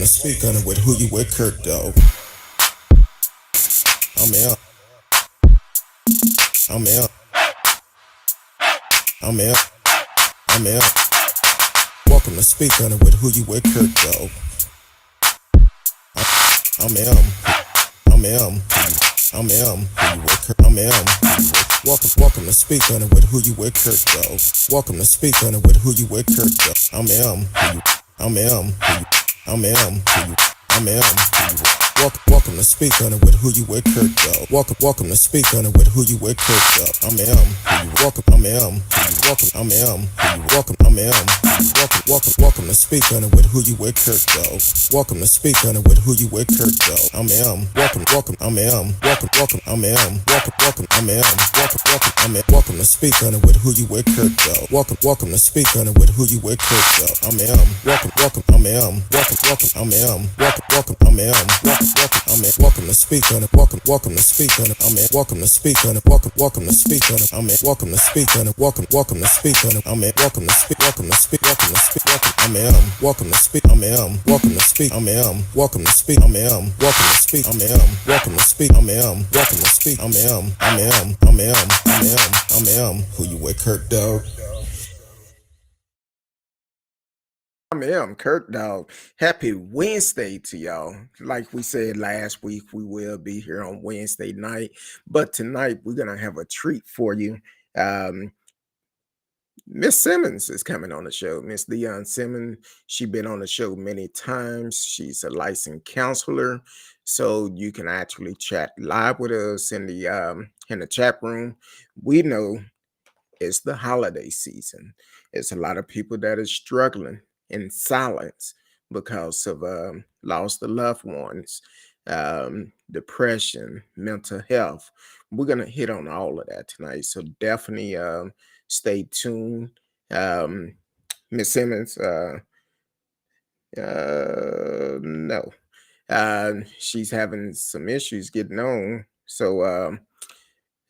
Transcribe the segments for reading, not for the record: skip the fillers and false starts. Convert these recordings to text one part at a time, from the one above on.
to speak on it with who you with, Kirk, though. I'm out. I'm out. I'm out. I'm out. Welcome to speak on it with who you with, Kirk, though. I'm out. I'm out. I'm out. Who you with, Kirk? I'm out. Welcome to speak on it with who you with, Kirk, though. Welcome to speak on it with who you with, Kirk, though. I'm out. I'm out. I'm out. I'm out. Welcome to speak on it with who you with, Kirk, though. Welcome to speak on it with who you with, Kirk, though. I'm welcome. I'm welcome. I'm welcome. I'm welcome to speak on it with who you with, Kirk, though. Welcome to speak on it with who you with, Kirk, though. I'm welcome. I'm welcome. I'm welcome. I'm welcome to speak on it with who you with, Kirk, though. Welcome to speak on it with who you with, Kirk, though. I'm welcome. I'm welcome. I'm welcome to speak on it. Welcome to speak on it. Welcome to speak on it. Welcome to speak on it. Welcome to speak on it. Welcome to speak on it. Welcome to speak. Welcome to speak. Welcome to speak. Welcome to speak. Welcome to speak. Welcome to speak. Welcome to speak. Welcome to speak. Welcome to speak. Who you with, Kirk, dog? I'm Kirk, dog. Happy Wednesday to y'all. Like we said last week, we will be here on Wednesday night, but tonight we're gonna have a treat for you. Miss Simmons is coming on the show. Miss Dionne Simmons. She's been on the show many times. She's a licensed counselor, so you can actually chat live with us in the chat room. We know it's the holiday season. It's a lot of people that are struggling in silence because of lost of loved ones, depression, mental health. We're gonna hit on all of that tonight, so definitely stay tuned. Miss Simmons, no, she's having some issues getting on, so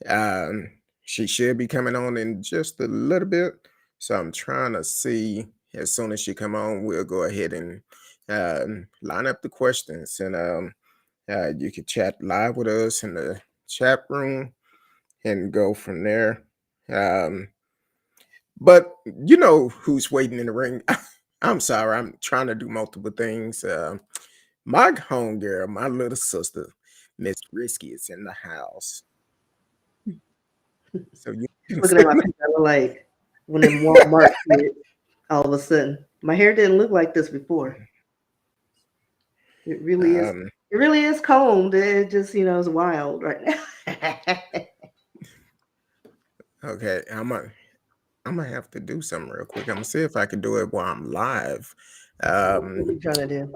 um, she should be coming on in just a little bit. So I'm trying to see as soon as she come on, we'll go ahead and line up the questions, and you can chat live with us in the chat room and go from there. But you know who's waiting in the ring. I'm sorry, I'm trying to do multiple things. My homegirl, my little sister, Miss Risky, is in the house. So you can Looking say at my picture, I look like when in Walmart kid, all of a sudden. My hair didn't look like this before. It really is. um, It really is combed. It just, is wild right now. okay, I'm gonna have to do something real quick. I'm gonna see if I can do it while I'm live. What Um, are you trying to do?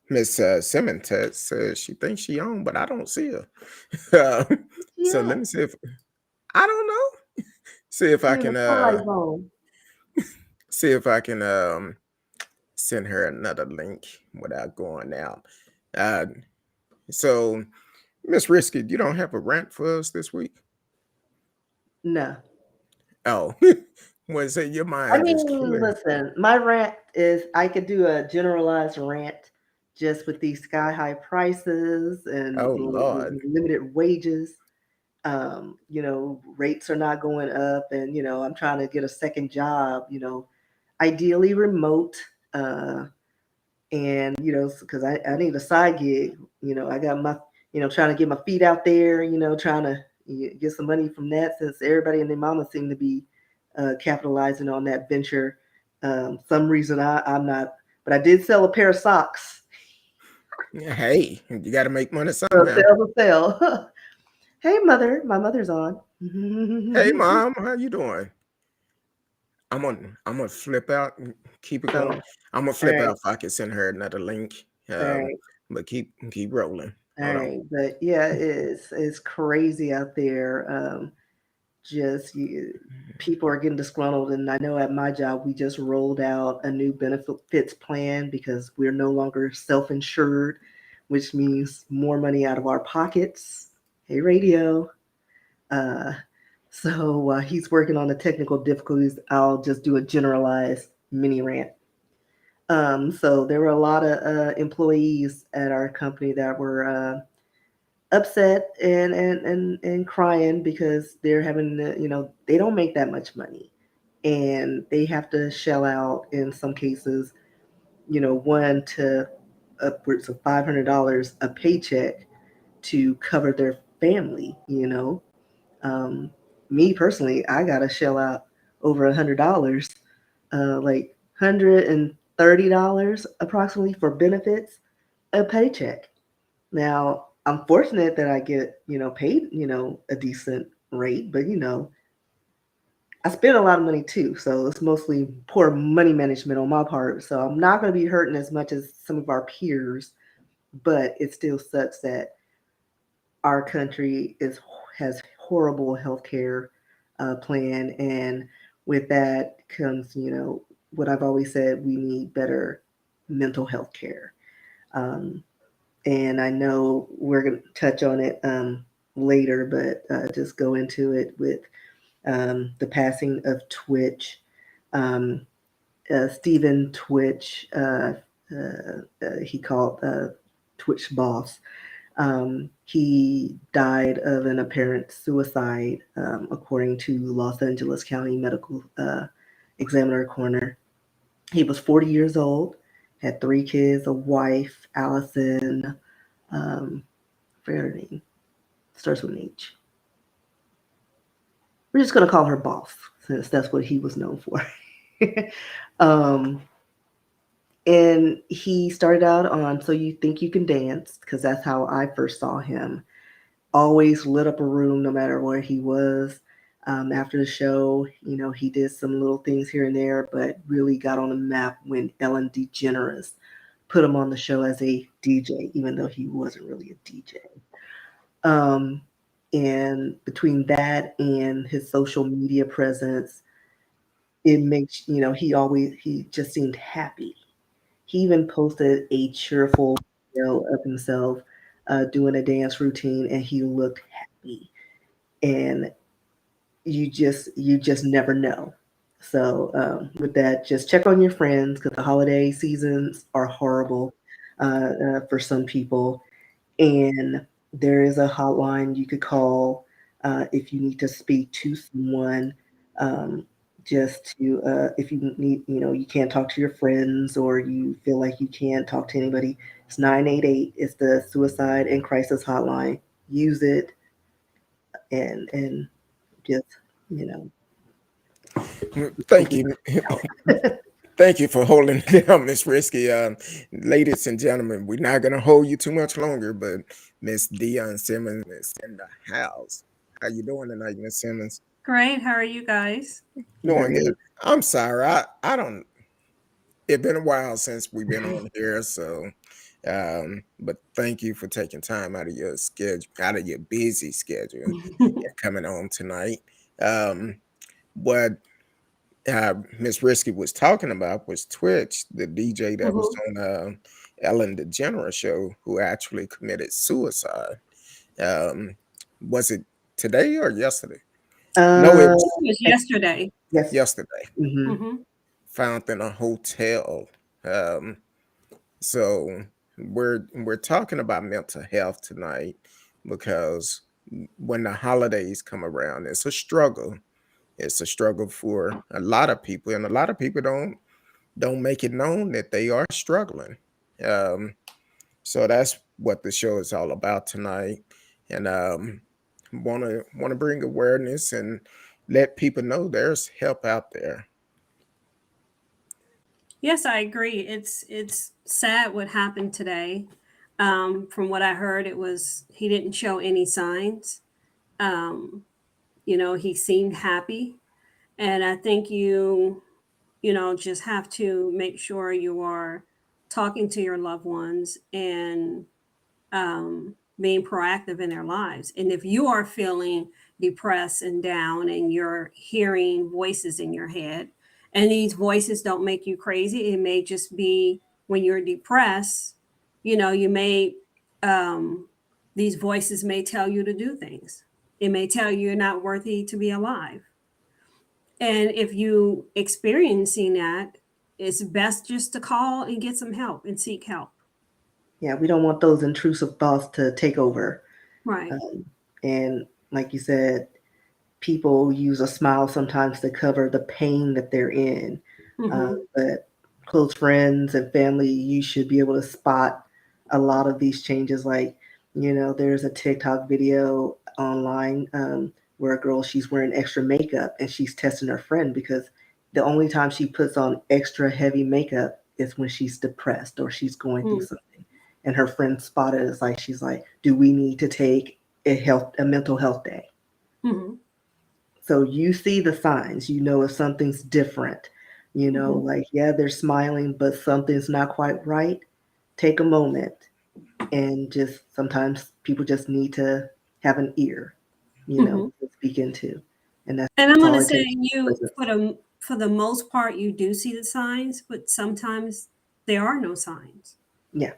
Miss Simmons says she thinks she on, but I don't see her. So let Yeah, me see if I don't know. See if I in the can Twilight Zone. see if I can send her another link without going out. Uh, so Miss Risky, you don't have a rant for us this week? No. Oh, was it your I mind is mean, clear? listen, my rant is I could do a generalized rant just with these sky high prices and Oh Lord. limited wages. Rates are not going up, and I'm trying to get a second job, ideally remote, uh, and because I need a side gig. I got my, trying to get my feet out there, trying to get some money from that since everybody and their mama seem to be capitalizing on that venture. Some reason I'm not, but I did sell a pair of socks. Hey, you got to make money So somehow. sell the sell. Hey mother, my mother's on. Hey mom, how you doing? I'm gonna flip out and keep it So going. I'm gonna all flip right, out if I can send her another link. all right. But keep rolling. All Hold on. right, but yeah, it's crazy out there. Just people are getting disgruntled, and I know at my job we just rolled out a new benefits plan because we're no longer self-insured, which means more money out of our pockets. Hey, radio. Uh, so he's working on the technical difficulties. I'll just do a generalized mini rant. So there were a lot of employees at our company that were upset and crying because they're having to, they don't make that much money, and they have to shell out in some cases, one to upwards of $500 a paycheck to cover their family. Um, Me personally, I gotta shell out over $100, like $130 approximately for benefits, a paycheck. Now, I'm fortunate that I get, paid, a decent rate, but I spend a lot of money too. So it's mostly poor money management on my part. So I'm not going to be hurting as much as some of our peers, but it still sucks that our country has horrible healthcare plan, and with that comes, what I've always said: we need better mental health care. Um, and I know we're going to touch on it later, but just go into it with the passing of Twitch. Um, Stephen Twitch, he called Twitch boss. He died of an apparent suicide, according to Los Angeles County Medical Examiner Coroner. He was 40 years old, had 3 kids, a wife, Allison. I forget her name. Starts with an H. We're just going to call her boss since that's what he was known for. um, and he started out on So You Think You Can Dance, because that's how I first saw him. Always lit up a room no matter where he was. After the show, he did some little things here and there, but really got on the map when Ellen DeGeneres put him on the show as a DJ, even though he wasn't really a DJ. Um, and between that and his social media presence, it makes, he just seemed happy. He even posted a cheerful video of himself doing a dance routine, and he looked happy. And you just never know. So with that, just check on your friends, because the holiday seasons are horrible for some people. And there is a hotline you could call if you need to speak to someone. Um, just to if you need, you can't talk to your friends, or you feel like you can't talk to anybody. It's 988. It's the suicide and crisis hotline. Use it, and just, you know Thank hopefully you. help. Thank you for holding it down, Miss Risky. Ladies and gentlemen, we're not going to hold you too much longer, but Miss Dionne Simmons is in the house. How you doing tonight, Miss Simmons? Great. How are you guys? Doing good. Great. I'm sorry. I don't. It's been a while since we've been on here, so but thank you for taking time out of your schedule, out of your busy schedule, and coming on tonight. Um, what Miss Risky was talking about was Twitch, the DJ that was Mhm. on Ellen DeGeneres show, who actually committed suicide. Um, was it today or yesterday? No, it Uh, was It was yesterday. yes. yesterday. Hmm. Hmm. Found in a hotel. Um, so we're talking about mental health tonight because when the holidays come around, it's a struggle. It's a struggle for a lot of people, and a lot of people don't make it known that they are struggling. Um, so that's what the show is all about tonight, and want to bring awareness and let people know there's help out there. Yes, I agree. It's sad what happened today. From what I heard, it was he didn't show any signs. Um, he seemed happy, and I think just have to make sure you are talking to your loved ones and being proactive in their lives. And if you are feeling depressed and down and you're hearing voices in your head, and these voices don't make you crazy, it may just be when you're depressed, you may, um, these voices may tell you to do things. It may tell you you're not worthy to be alive. And if you experiencing that, it's best just to call and get some help and seek help. Yeah, we don't want those intrusive thoughts to take over. Right. And like you said, people use a smile sometimes to cover the pain that they're in. But close friends and family, you should be able to spot a lot of these changes. Like, there's a TikTok video online where a girl, she's wearing extra makeup and she's testing her friend because the only time she puts on extra heavy makeup is when she's depressed or she's going through something. And her friend spotted it. It's like, she's like, do we need to take a mental health day? So you see the signs, if something's different, like, yeah, they're smiling, but something's not quite right. Take a moment and just sometimes people just need to have an ear, to speak into. And And I'm all going to it say takes. for the most part, you do see the signs, but sometimes there are no signs. Yeah.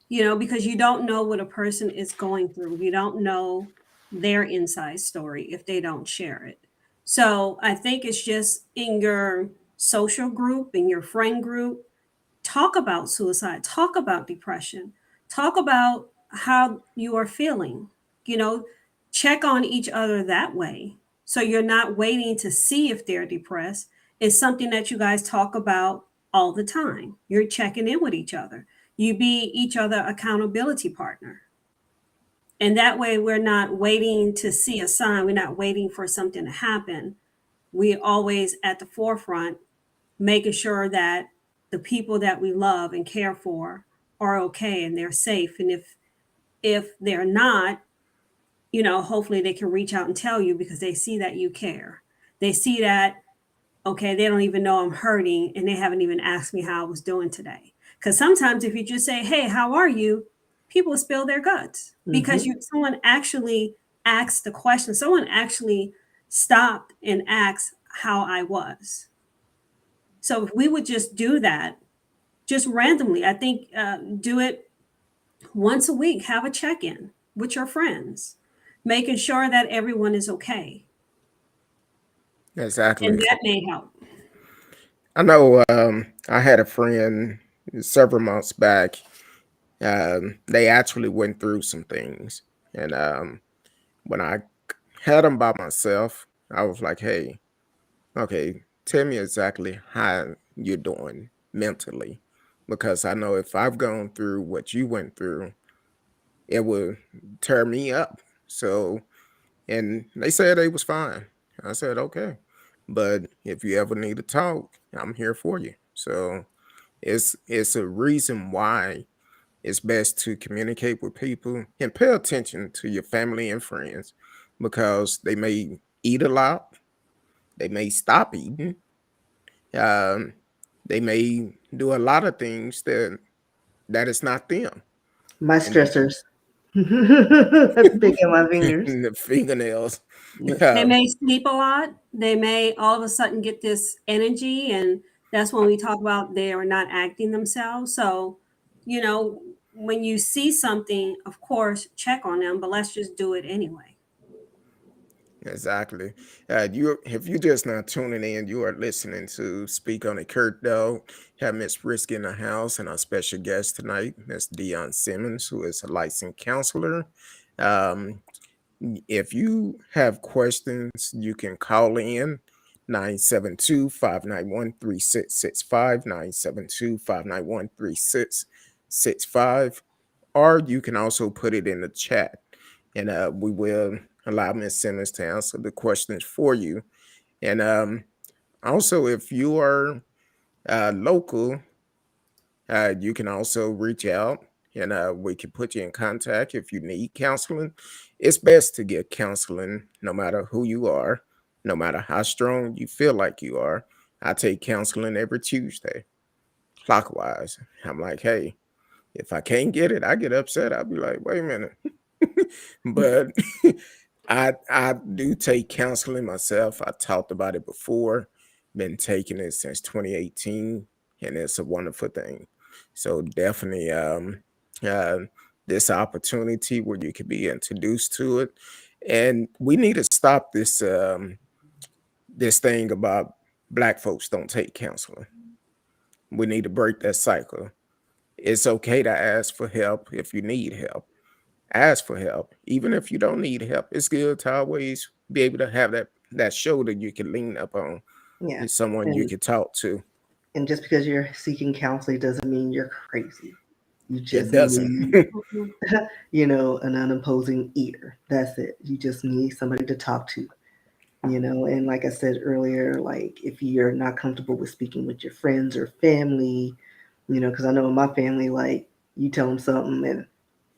Because you don't know what a person is going through. You don't know their inside story if they don't share it. So I think it's just in your social group, in your friend group, talk about suicide, talk about depression, talk about how you are feeling, you know, check on each other that way. So you're not waiting to see if they're depressed. It's something that you guys talk about all the time. You're checking in with each other. You be each other accountability partner. And that way we're not waiting to see a sign. We're not waiting for something to happen. We always at the forefront making sure that the people that we love and care for are okay and they're safe. And if they're not, hopefully they can reach out and tell you because they see that you care. They see that, okay, they don't even know I'm hurting and they haven't even asked me how I was doing today. Because sometimes if you just say, hey, how are you? People spill their guts because someone actually asked the question. Someone actually stopped and asked how I was. So if we would just do that, just randomly, I think do it once a week, have a check-in with your friends, making sure that everyone is okay. Exactly. And that may help. I know I had a friend several months back. They actually went through some things. And when I had them by myself, I was like, hey, okay, tell me exactly how you're doing mentally. Because I know if I've gone through what you went through, it would tear me up. So, and they said they was fine. I said, okay. But if you ever need to talk, I'm here for you. So it's a reason why it's best to communicate with people and pay attention to your family and friends because they may eat a lot, they may stop eating, um, they may do a lot of things that is not them. My And stressors. Picking my fingers. the fingernails. They may sleep a lot. They may all of a sudden get this energy, and that's when we talk about they are not acting themselves. So, when you see something, of course, check on them, but let's just do it anyway. Exactly. You if you just not tuning in, you are listening to Speak on It Kurt Dog. Have Miss Risky in the house and our special guest tonight, Miss Dionne Simmons, who is a licensed counselor. Um, if you have questions, you can call in 972-591-3665, 972-591-3665, or you can also put it in the chat and we will allow Ms. Simmons to answer the questions for you. And also, if you are local, you can also reach out and we can put you in contact if you need counseling. It's best to get counseling no matter who you are, no matter how strong you feel like you are. I take counseling every Tuesday, clockwise. I'm like, hey, if I can't get it, I get upset. I'll be like, wait a minute. But I do take counseling myself. I talked about it before, been taking it since 2018, and it's a wonderful thing. So definitely uh, this opportunity where you can be introduced to it. And we need to stop this thing about black folks don't take counseling. We need to break that cycle. It's okay to ask for help if you need help. Ask for help. Even if you don't need help, it's good to always be able to have that shoulder you can lean up on. Yeah. It's someone you And can talk to. and just because you're seeking counseling doesn't mean you're crazy. You It just doesn't. need, an unimposing ear. That's it. You just need somebody to talk to. And like I said earlier, like if you're not comfortable with speaking with your friends or family, because I know in my family, like you tell them something and,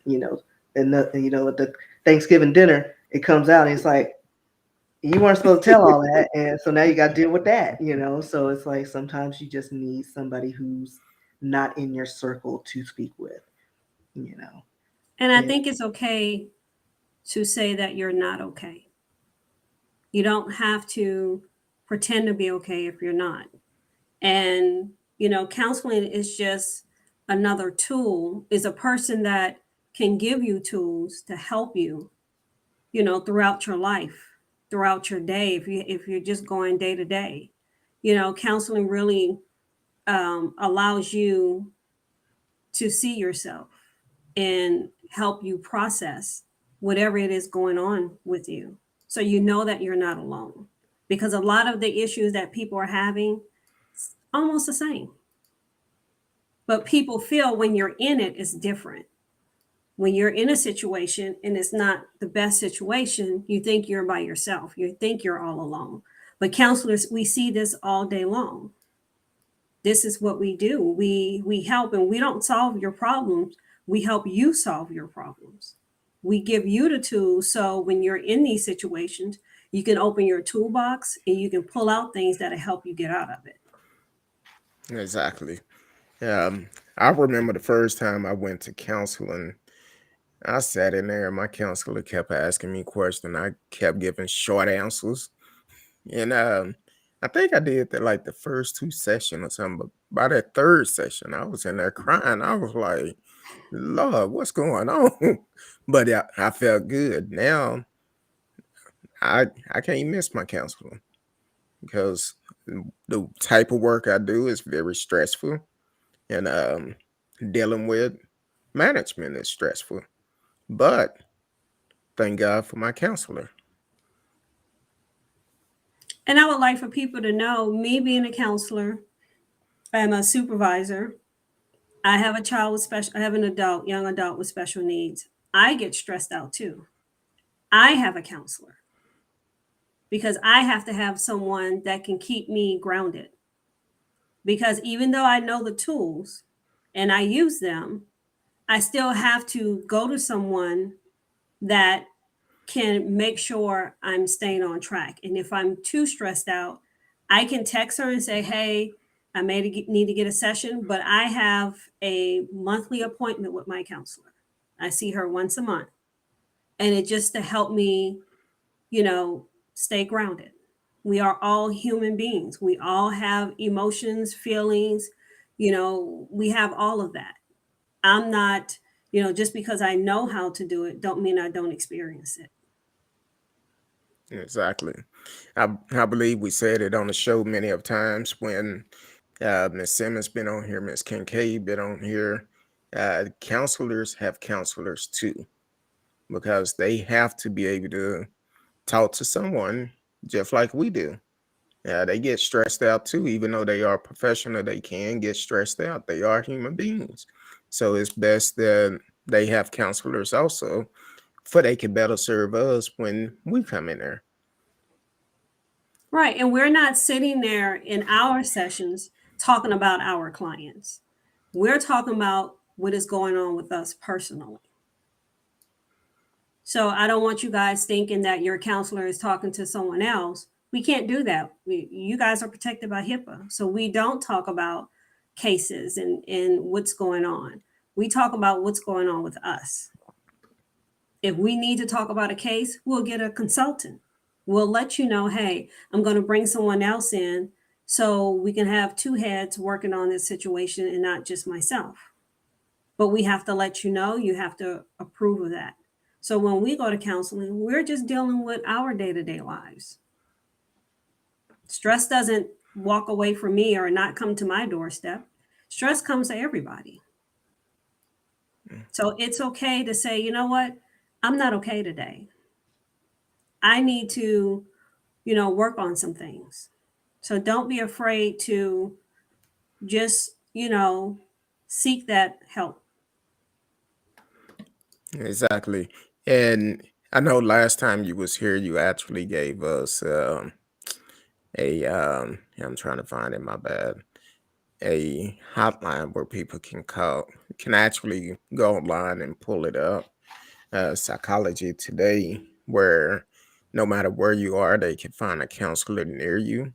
you know, at the Thanksgiving dinner, it comes out and it's like, you weren't supposed to tell all that. And so now you got to deal with that. So it's like sometimes you just need somebody who's not in your circle to speak with, you know. And I And think it's okay to say that you're not okay. You don't have to pretend to be okay if you're not. And, counseling is just another tool, is a person that can give you tools to help you, throughout your life, throughout your day, if you're just going day to day. Counseling really allows you to see yourself and help you process whatever it is going on with you. So you know that you're not alone. Because a lot of the issues that people are having, it's almost the same. But people feel when you're in it, it's different. When you're in a situation and it's not the best situation, you think you're by yourself. You think you're all alone. But counselors, we see this all day long. This is what we do. We help, and we don't solve your problems. We help you solve your problems. We give you the tools so when you're in these situations, you can open your toolbox and you can pull out things that'll help you get out of it. Exactly. Um, I remember the first time I went to counseling. I sat in there and my counselor kept asking me questions. I kept giving short answers. And I think I did that like the first two sessions or something. But by that third session, I was in there crying. I was like, Lord, what's going on? But I felt good. Now I can't miss my counseling because the type of work I do is very stressful. And dealing with management is stressful. But thank God for my counselor. And I would like for people to know, me being a counselor, I'm a supervisor. I have a child with I have an young adult with special needs. I get stressed out too. I have a counselor because I have to have someone that can keep me grounded. Because even though I know the tools and I use them, I still have to go to someone that can make sure I'm staying on track. And if I'm too stressed out, I can text her and say, hey, I may need to get a session, but I have a monthly appointment with my counselor. I see her once a month. And it just to help me, you know, stay grounded. We are all human beings. We all have emotions, feelings, we have all of that. I'm not, just because I know how to do it, don't mean I don't experience it. Exactly. I believe we said it on the show many of times when Miss Simmons been on here, Miss Kincaid been on here. Counselors have counselors too, because they have to be able to talk to someone just like we do. They get stressed out too, even though they are professional. They can get stressed out. They are human beings, so it's best that they have counselors also, for they can better serve us when we come in there. Right. And we're not sitting there in our sessions talking about our clients. We're talking about what is going on with us personally. So I don't want you guys thinking that your counselor is talking to someone else. We can't do that. You guys are protected by HIPAA. So we don't talk about cases and what's going on. We talk about what's going on with us. If we need to talk about a case, we'll get a consultant. We'll let you know, hey, I'm going to bring someone else in so we can have two heads working on this situation and not just myself. But we have to let you know, you have to approve of that. So when we go to counseling, we're just dealing with our day to day lives. Stress doesn't walk away from me or not come to my doorstep. Stress comes to everybody. So it's okay to say, you know what? I'm not okay today. I need to, work on some things. So don't be afraid to just, seek that help. Exactly. And I know last time you was here, you actually gave us I'm trying to find it, my bad, a hotline where people can actually go online and pull it up. Psychology Today, where no matter where you are, they can find a counselor near you.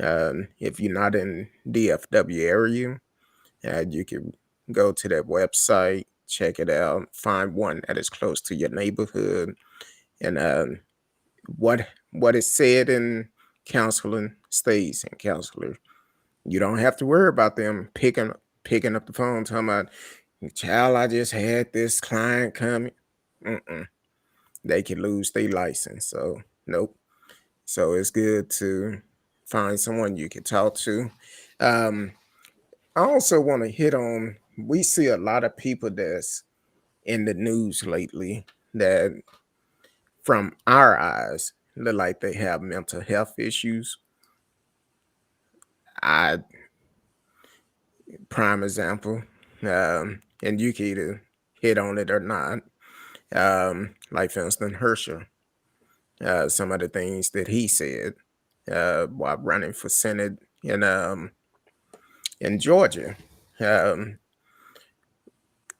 If you're not in DFW area, you can go to that website, check it out, find one that is close to your neighborhood, and what is said in counseling stays in counselor. You don't have to worry about them picking up the phone talking about, child, I just had this client coming. Mm-mm. They could lose their license. So nope. So it's good to find someone you can talk to. Um, I also want to hit on, we see a lot of people that's in the news lately that from our eyes look like they have mental health issues. I Prime example, and you can either hit on it or not. Like for instance, Herschel, some of the things that he said while running for Senate in Georgia. Um,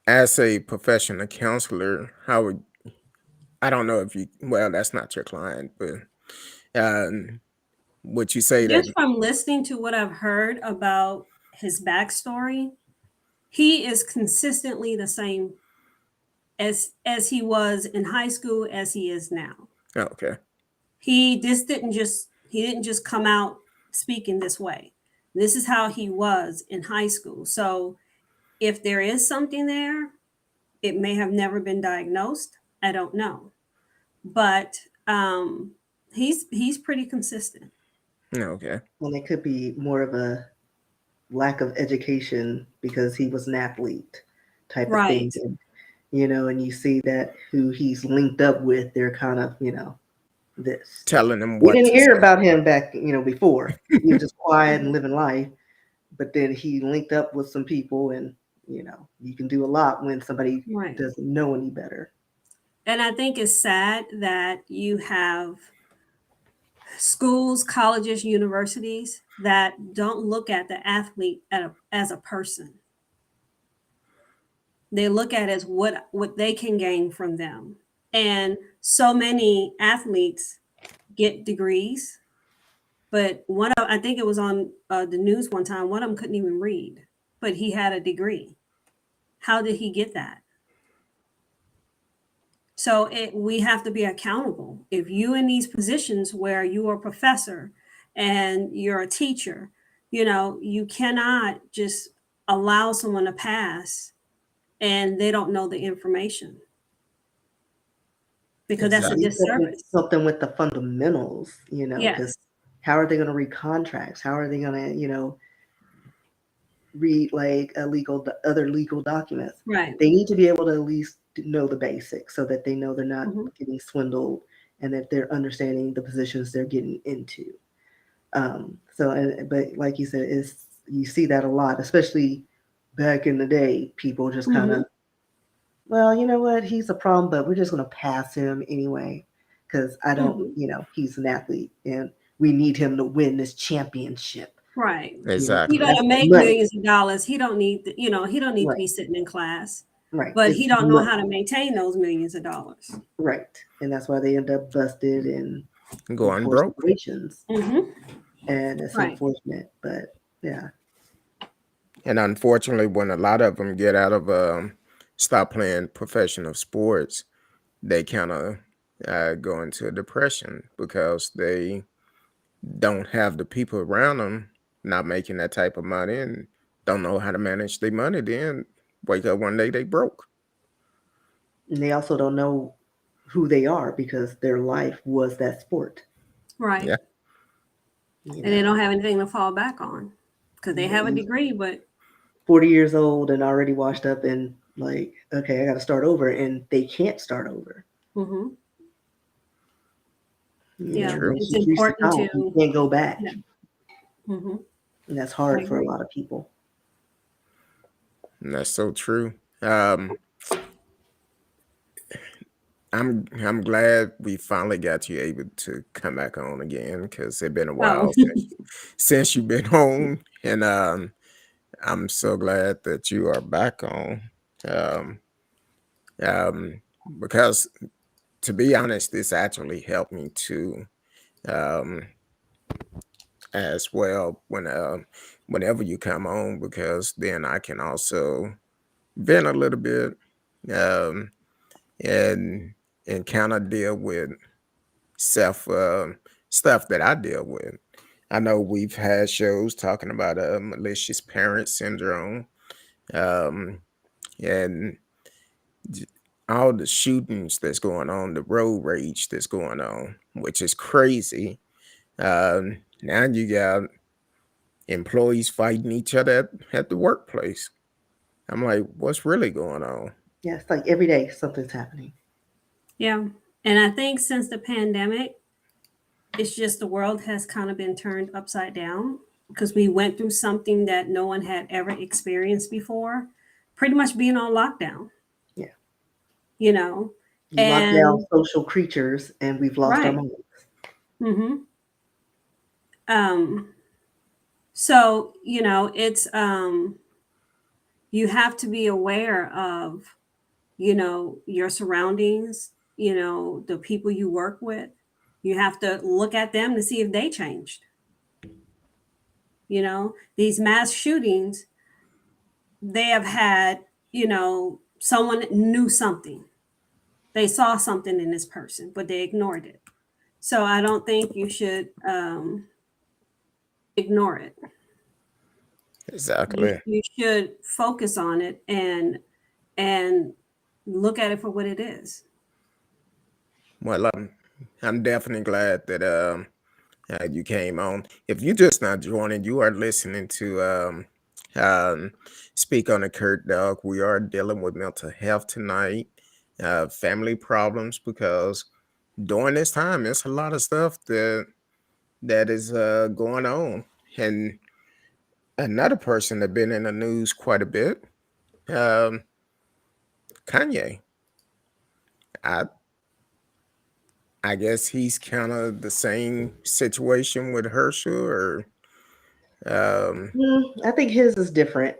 as a professional counselor, I don't know if you, well, that's not your client, but would you say that? Just from listening to what I've heard about his backstory, he is consistently the same as he was in high school as he is now. Oh, okay. He didn't just come out speaking this way. This is how he was in high school. So if there is something there, it may have never been diagnosed. I don't know. But he's pretty consistent. Okay. And it could be more of a lack of education because he was an athlete type of thing. Right. And, and you see that who he's linked up with, they're kind of, this. Telling them We what didn't to hear say. about him back, before. He was just quiet and living life. But then he linked up with some people, and, you can do a lot when somebody Right. doesn't know any better. And I think it's sad that you have schools, colleges, universities that don't look at the athlete as a person. They look at it as what they can gain from them. And so many athletes get degrees, but I think it was on the news one time, one of them couldn't even read, but he had a degree. How did he get that? So we have to be accountable. If you in these positions where you are a professor and you're a teacher, you cannot just allow someone to pass and they don't know the information, because that's a At least disservice. something with the fundamentals, Yes. because how are they going to read contracts? How are they going to, read like other legal documents? Right. They need to be able to at least know the basics so that they know they're not Mhm. getting swindled and that they're understanding the positions they're getting into. But like you said, you see that a lot, especially back in the day. People just kind of, well, you know what? He's a problem, but we're just going to pass him anyway because I don't, he's an athlete and we need him to win this championship. Right. Exactly. He gonna make money. millions of dollars. He don't need he don't need to Right. be sitting in class. Right. But It's he don't know money. how to maintain those millions of dollars. Right. And that's why they end up busted in Going poor broke. situations. Mm-hmm. And it's Right. unfortunate, but yeah. And unfortunately, when a lot of them get out of stop playing professional sports, they kind of go into a depression because they don't have the people around them not making that type of money and don't know how to manage their money. Then wake up one day they broke. And they also don't know who they are because their life was that sport. Right. Yeah. You And they know? don't have anything to fall back on because they have a degree, but 40 years old and already washed up and like, okay, I got to start over, and they can't start over. Mm-hmm. Yeah, True. Once it's you reach the important top, you to. can't go back, Yeah. Mm-hmm. and that's I hard for a agree. lot of people. And that's so true. I'm glad we finally got you able to come back on again, because it's been a Oh, while since you've been on, and I'm so glad that you are back on. Um, um, because to be honest, this actually helped me too, um, as well whenever you come on, because then I can also vent a little bit, um, and kind of deal with self stuff that I deal with. I know we've had shows talking about malicious parent syndrome, um, and all the shootings that's going on, the road rage that's going on, which is crazy. Now you got employees fighting each other at the workplace. I'm like, what's really going on? Yeah, it's like every day something's happening. yeah. And I think since the pandemic, it's just the world has kind of been turned upside down because we went through something that no one had ever experienced before, pretty much being on lockdown, Yeah, you know? you lock down And social creatures, and we've lost our right. minds. Mm-hmm. Um, so, it's you have to be aware of, your surroundings, the people you work with. You have to look at them to see if they changed. These mass shootings, they have had, someone knew something. They saw something in this person, but they ignored it. So I don't think you should ignore it. You Exactly. you should focus on it and look at it for what it is. Well, I'm definitely glad that you came on. If you just not joining, you are listening to um, Speak on the Kurt Dog. We are dealing with mental health tonight, family problems, because during this time, it's a lot of stuff that is going on. And another person that been in the news quite a bit, um, Kanye. I I guess he's kind of the same situation with Herschel, or I think his is different.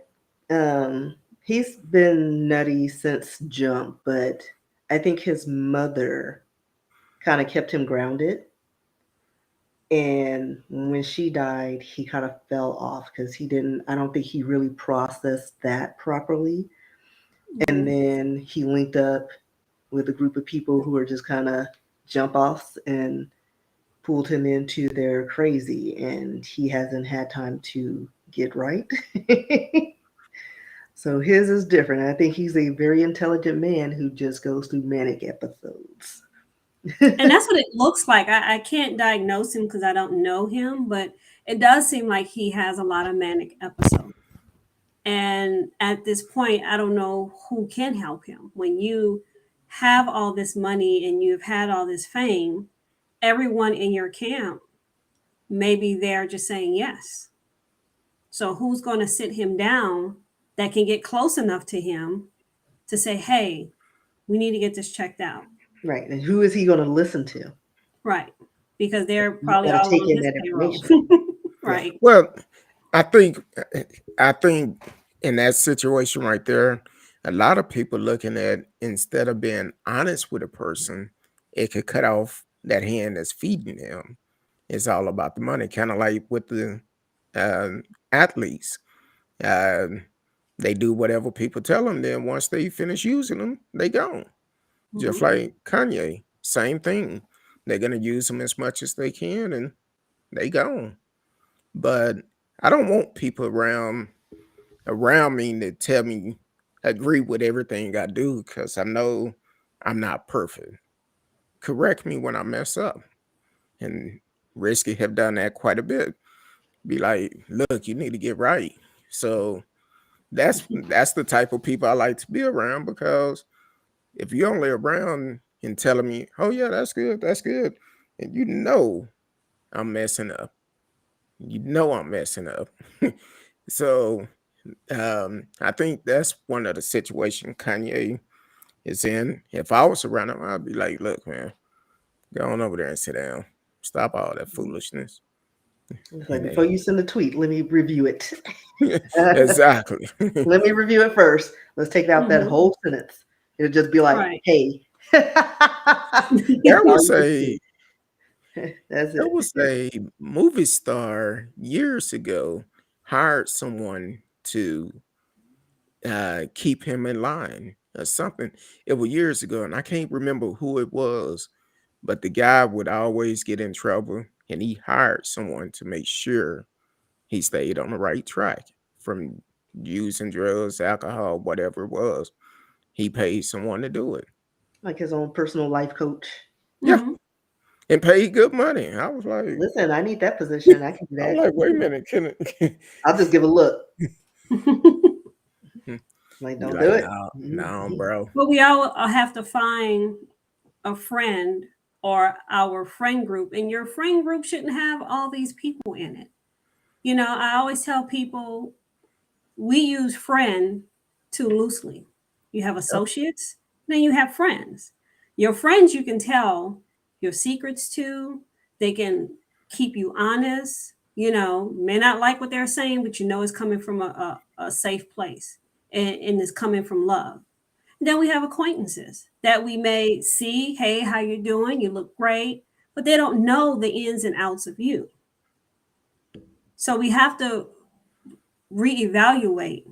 He's been nutty since jump, but I think his mother kind of kept him grounded. And when she died, he kind of fell off because I don't think he really processed that properly. And Mhm. then he linked up with a group of people who were just kind of jump offs and pulled him into their crazy. And he hasn't had time to get right. So his is different. I think he's a very intelligent man who just goes through manic episodes. And that's what it looks like. I can't diagnose him because I don't know him, but it does seem like he has a lot of manic episodes. And at this point, I don't know who can help him. When you have all this money and you've had all this fame, everyone in your camp, maybe they're just saying yes. So who's going to sit him down that can get close enough to him to say, hey, we need to get this checked out? Right. And who is he going to listen to? Right. Because they're You probably got to all take on in his that payroll. information. Yeah. Right. well, I think I think in that situation right there, a lot of people looking at, instead of being honest with a person, it could cut off that hand that's feeding them. It's all about the money, kind of like with the um athletes. Um, they do whatever people tell them. Then once they finish using them, they gone. Just Hmm. like Kanye, same thing. They're gonna use them as much as they can, and they gone. But I don't want people around me to tell me agree with everything I do, because I know I'm not perfect. Correct me when I mess up, and Risky have done that quite a bit. Be like, look, you need to get right. So that's the type of people I like to be around, because if you're only around and telling me, oh yeah, that's good, and I'm messing up. I'm messing up. So I think that's one of the situations Kanye is in. If I was around him, I'd be like, look, man, go on over there and sit down. Stop all that foolishness. It's like, before you send a tweet, let me review it. Exactly. Let me review it first. Let's take out that Mhm. whole sentence. It'll just be like, Right. hey. There was a That's there it. was a movie star years ago hired someone to keep him in line or something. It was years ago, and I can't remember who it was, but the guy would always get in trouble, and he hired someone to make sure he stayed on the right track from using drugs, alcohol, whatever it was. He paid someone to do it. Like his own personal life coach. Yeah, Mhm. and paid good money. I was like, Listen, I need that position. I can do I'm that. like, wait a minute, can it? I'll just give a look. Like, Be don't like, do it. no, bro. But we all have to find a friend or our friend group, and your friend group shouldn't have all these people in it. You know, I always tell people we use friend too loosely. You have associates, then you have friends. Your friends, you can tell your secrets to, they can keep you honest, you know, may not like what they're saying, but you know it's coming from a safe place, and it's coming from love. Then we have acquaintances that we may see, hey, how you doing? You look great, but they don't know the ins and outs of you. So we have to reevaluate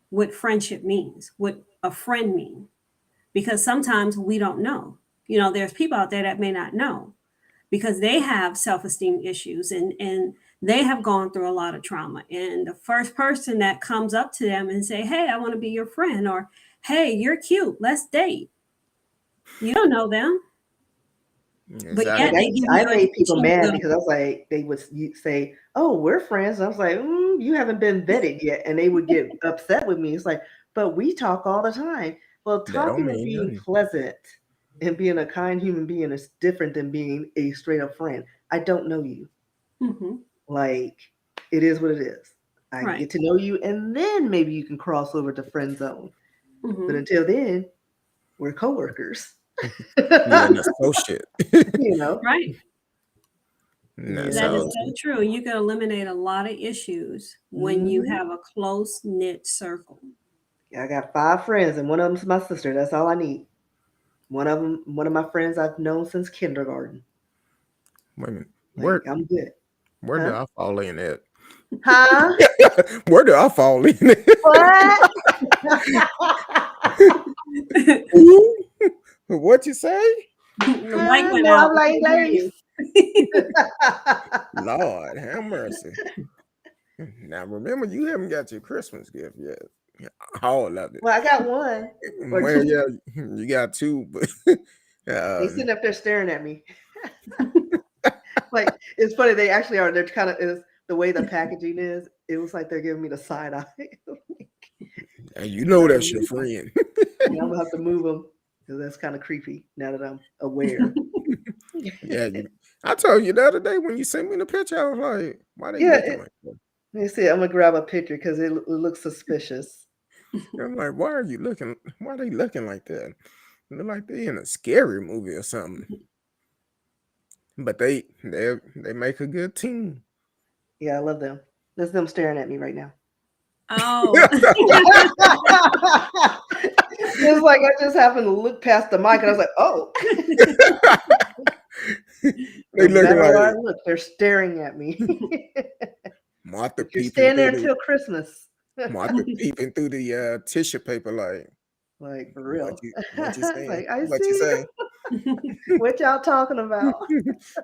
what friendship means, what a friend means, because sometimes we don't know. You know, there's people out there that may not know because they have self-esteem issues, and they have gone through a lot of trauma. And the first person that comes up to them and say, "Hey, I want to be your friend," or "Hey, you're cute, let's date." You don't know them, but Like, yet Exactly. they give I you made people attention. mad because I was like, they would say, "Oh, we're friends." I was like, "You haven't been vetted yet," and they would get upset with me. It's like, but we talk all the time. Well, That don't talking and mean being nothing. pleasant and being a kind human being is different than being a straight up friend. I don't know you. Mhm. Like, it is what it is. I Right. get to know you, and then maybe you can cross over to friend zone. But Mhm. until then, we're coworkers. You're an associate. You know. Right. No, You That is so know. so true. You can eliminate a lot of issues when you Mhm. have a close knit circle. I got 5 friends, and one of them's my sister. That's all I need. One of my friends I've known since kindergarten. wait a minute. Like, I'm good. Where do Huh? I fall in at? Huh? Where do I fall in at? What? Ooh, what you say? The mic went No, out. I'm We like couldn't hear Larry. you. Lord, have mercy. Now remember, you haven't got your Christmas gift yet. All of it. Well, I got one or Well, two. yeah, you got two, but They um, sitting up there staring at me. Like, it's funny. They actually are. They're kind of is the way the packaging is. It was like they're giving me the side eye. and you know I'm that's your move 'em. friend. Yeah, I'm gonna have to move them because that's kind of creepy now that I'm aware. Yeah, I told you the other day when you sent me the picture, I was like, why they Yeah, looking like that? let me see. I'm gonna grab a picture because it looks suspicious. I'm like, why are you looking? Why are they looking like that? They look like they in a scary movie or something. But they make a good team. Yeah, I love them. That's them staring at me right now. Oh. It's like I just happened to look past the mic and I was like, oh. They No looking matter where I like look, they're staring at me. Martha Like, you're peeping staying there through the until Christmas. Martha peeping through the tissue paper. Like, Like, for what real. you saying? Like, I What you see say? you. What y'all talking about?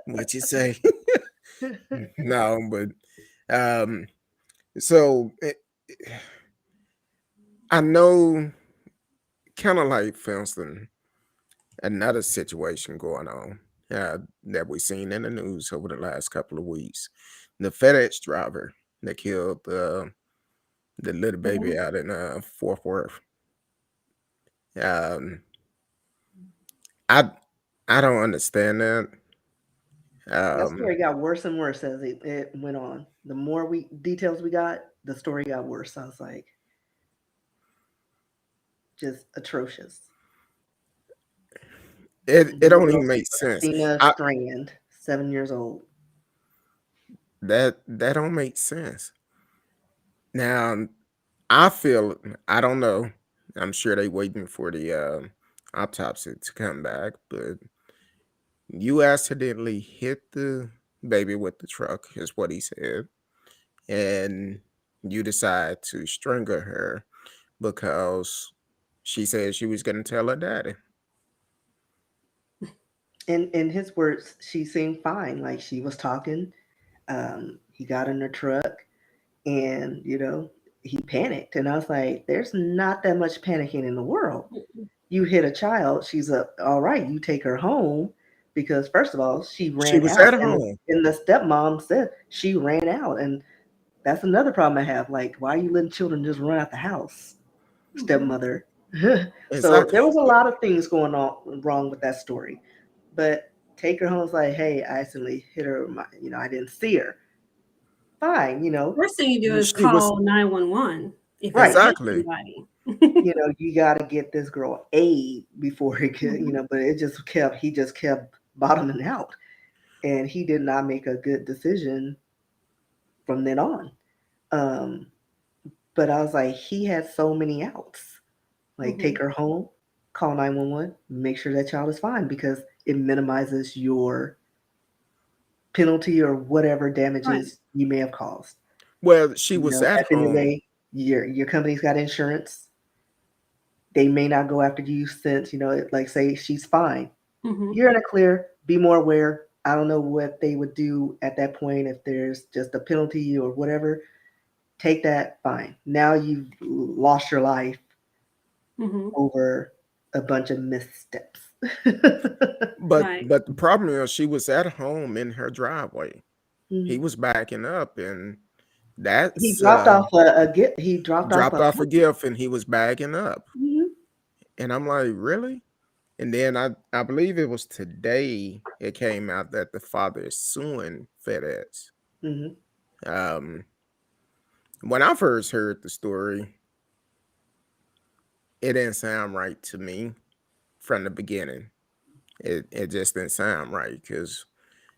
What you say? No, but um, so I know, kind of like Finston, another situation going on that we've seen in the news over the last couple of weeks. The FedEx driver that killed the little baby out in Fort Worth. Um, I I don't understand that. That Um, story got worse and worse as it went on. The more we details we got, the story got worse. I was like, just atrocious. it Little don't girl even make sense. Sheena I Strand, 7 years old. that don't make sense. Now I feel I don't know. I'm sure they waiting for the autopsy to come back, but you accidentally hit the baby with the truck, is what he said, and you decide to strangle her because she said she was going to tell her daddy. In his words, she seemed fine. Like she was talking. He got in her truck, and he panicked. And I was like, "There's not that much panicking in the world. You hit a child. She's all right. You take her home." Because first of all, she She ran was out, at and home. the stepmom said she ran out, and that's another problem I have. Like, why are you letting children just run out the house, stepmother? So Exactly. there was a lot of things going on wrong with that story. But take her home was like, hey, I accidentally hit her. I didn't see her. Fine, First thing you do is She was call 911 if you right. hit exactly. somebody. You got to get this girl aid before he could, Mhm. but he just kept bottoming out. And he did not make a good decision from then on. Um, but I was like, he had so many outs. Like, take Mhm. her home, call 911, make sure that child is fine because it minimizes your penalty or whatever Right. damages you may have caused. Well, she was at At the end of the home. day, your company's got insurance. They may not go after you since, like say she's fine. Mhm. You're in a clear, be more aware. I don't know what they would do at that point if there's just a penalty or whatever. Take that, fine. Now you've lost your life Mhm. over a bunch of missteps. Right. But the problem is she was at home in her driveway. He Mhm. was backing up, and He that's dropped off a gift. He dropped off dropped a off a gift, and he was backing up. Mhm. And I'm like, really? And then I believe it was today it came out that the father is suing FedEx. Mhm. Um, when I first heard the story, it didn't sound right to me from the beginning. It just didn't sound right because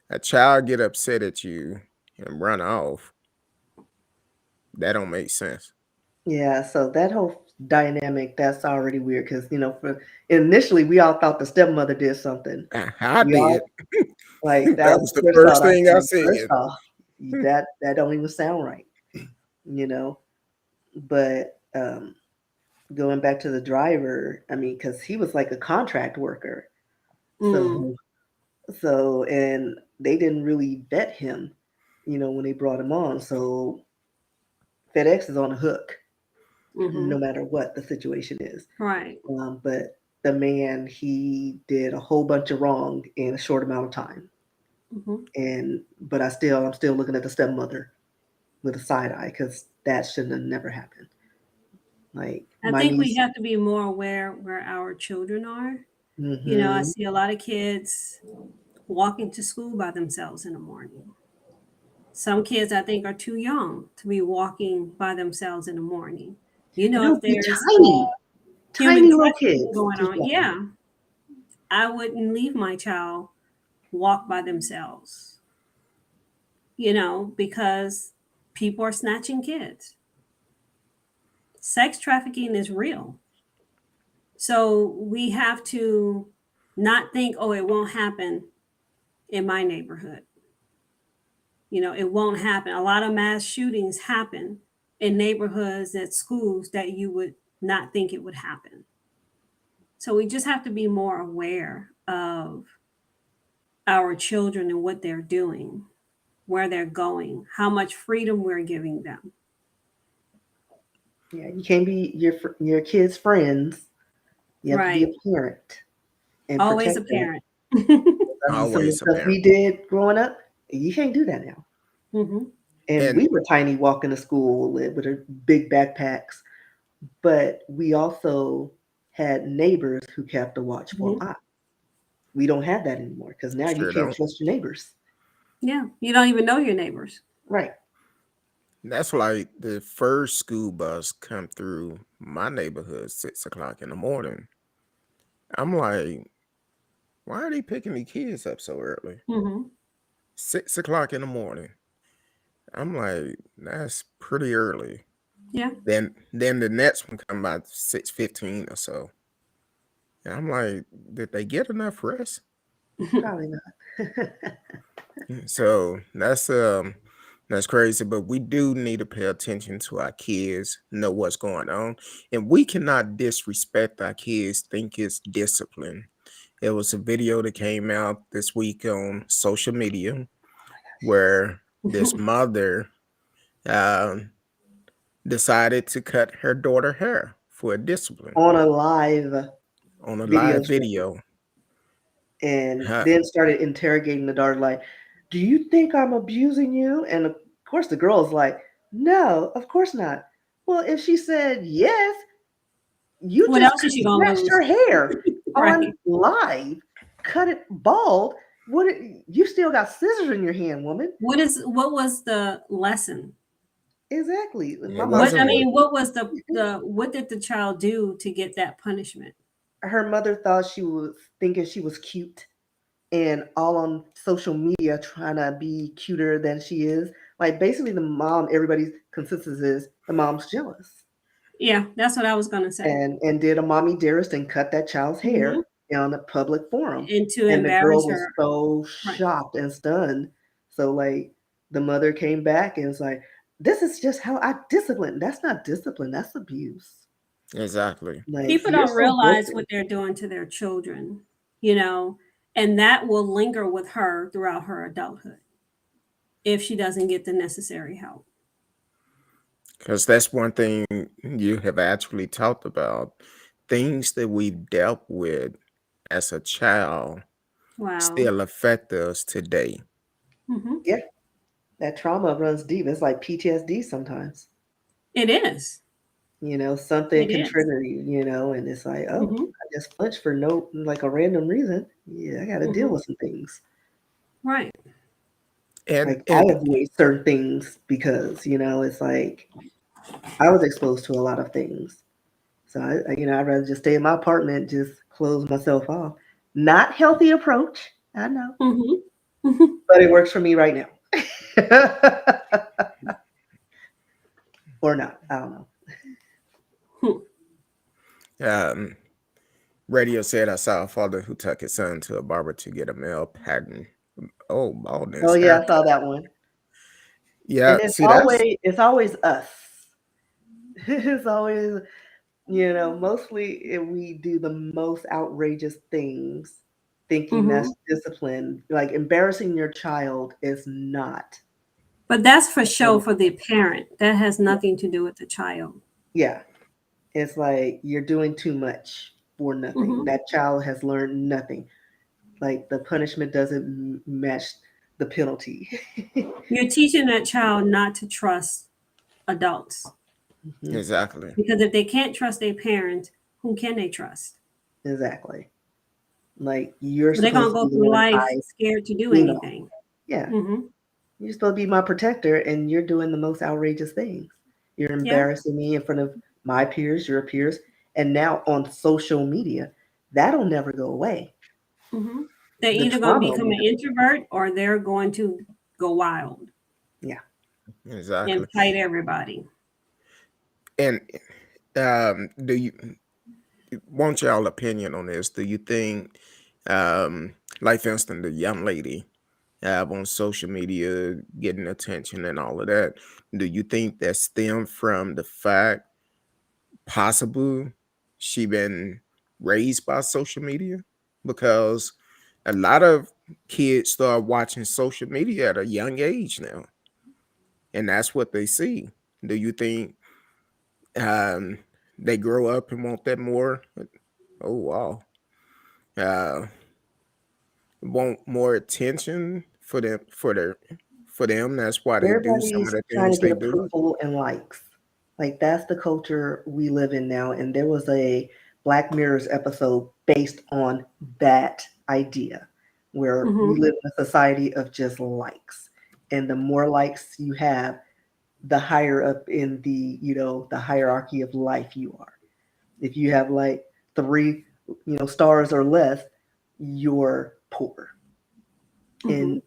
a child get upset at you and run off. That don't make sense. Yeah, so that whole dynamic, that's already weird because, for initially we all thought the stepmother did something. I We did. all like that That was was the the first first thought I thing I said. First said. off, that don't even sound right, you know. But going back to the driver, I mean, because he was like a contract worker, Mm. so and they didn't really vet him, when they brought him on. So FedEx is on the hook no Mhm. matter what the situation is. Right. But the man, he did a whole bunch of wrong in a short amount of time. Mhm. And but I'm still looking at the stepmother with a side eye because that shouldn't have never happened. Like I my think we niece. have to be more aware where our children are. I Hmm. see a lot of kids walking to school by themselves in the morning. Some kids, I think, are too young to be walking by themselves in the morning. It'll If be there's tiny, human tiny little trafficking kids going just on, walking. yeah, I wouldn't leave my child walk by themselves, because people are snatching kids. Sex trafficking is real. So we have to not think, oh, it won't happen in my neighborhood. It won't happen. A lot of mass shootings happen in neighborhoods at schools that you would not think it would happen. So we just have to be more aware of our children and what they're doing, where they're going, how much freedom we're giving them. Yeah, you can't be your kids' friends. You have to be a Right. parent and Always a protect them. parent. I mean, some of the Always a stuff parent. we did growing up, you can't do that now. Hmm. And And we were tiny walking to school with our big backpacks, but we also had neighbors who kept a watchful Mhm. eye. We don't have that anymore because now you sure can't don't. trust your neighbors. Yeah, you don't even know your neighbors. Right. That's like the first school bus come through my neighborhood 6 o'clock in the morning. I'm like, why are they picking the kids up so early? Hmm. 6 o'clock in the morning. I'm like, that's pretty early. Yeah. Then the next one come by 6:15 or so. And I'm like, did they get enough rest? Probably not. So that's crazy. But we do need to pay attention to our kids, know what's going on. And we cannot disrespect our kids, think it's discipline. There was a video that came out this week on social media where this mother um, decided to cut her daughter hair for a discipline On a live on a video live stream, video. and Huh, then started interrogating the daughter, like, "Do you think I'm abusing you?" And of course, the girl is like, "No, of course not." Well, if she said yes, you What just else is she gonna snatched lose? her hair on Right. live, cut it bald. What? You still got scissors in your hand, woman. What was the lesson? Exactly. it My mother What I wasn't said mean, what was the what did the child do to get that punishment? her mother thought she was thinking she was cute and all on social media trying to be cuter than she is. Like basically the mom, everybody's consensus is the mom's jealous. Yeah, that's what I was gonna say. And did a mommy dearest and cut that child's Hmm. hair on a public forum. And to And the girl embarrass was her. so Right. shocked and stunned. So like the mother came back and was like, this is just how I discipline. That's not discipline, that's abuse. exactly. Like People you're don't so realize broken. what they're doing to their children, you know, and that will linger with her throughout her adulthood if she doesn't get the necessary help. Because that's one thing you have actually talked about. Things that we've dealt with as a child Wow. still affect us today. Hmm. Yeah, that trauma runs deep. It's like PTSD sometimes. It is. Something It can is. trigger you, and it's like, oh, Hmm. I just flinched for no, like a random reason. Yeah, I got to deal Hmm. with some things. Right. And Like I and avoid certain things because it's like I was exposed to a lot of things. So I'd rather just stay in my apartment, just close myself off. Not healthy approach, I know, Hmm. but it works for me right now. Or not, I don't know. um, radio said I saw a father who took his son to a barber to get a male pattern. Oh, Oh baldness yeah, I haircut. saw that one. Yeah, And it's see that's always us. It's always mostly if we do the most outrageous things, thinking Hmm. that's discipline. Like embarrassing your child is not. But that's for show for the parent. That has nothing to do with the child. Yeah, it's like you're doing too much for nothing. Hmm. That child has learned nothing. Like the punishment doesn't match the penalty. You're teaching that child not to trust adults Mhm. exactly. because if they can't trust their parent, who can they trust? Exactly. Like you're So they're gonna supposed to go be the through one life I scared to do lean on. anything. Yeah. Hmm. You're supposed to be my protector, and you're doing the most outrageous things. You're Yeah. embarrassing me in front of my peers, your peers, and now on social media. That'll never go away. Hmm. They're The either going to trauma will become an never. introvert or they're going to go wild Yeah. and Exactly. fight everybody. And do you want y'all opinion on this? Do you think, um, like for instance, the young lady on social media getting attention and all of that, do you think that stemmed from the fact possible she been raised by social media? Because a lot of kids start watching social media at a young age now, and that's what they see. Do you think um, they grow up and want that more? Oh wow. Uh, want more attention for for them. That's why they do some of Everybody's the trying things to get they do. approval and likes. Like that's the culture we live in now. And there was a Black Mirror's episode based on that idea, where we Mm-hmm. live in a society of just likes. And the more likes you have, the higher up in the, the hierarchy of life you are. If you have like three, stars or less, you're poor. Mm-hmm. And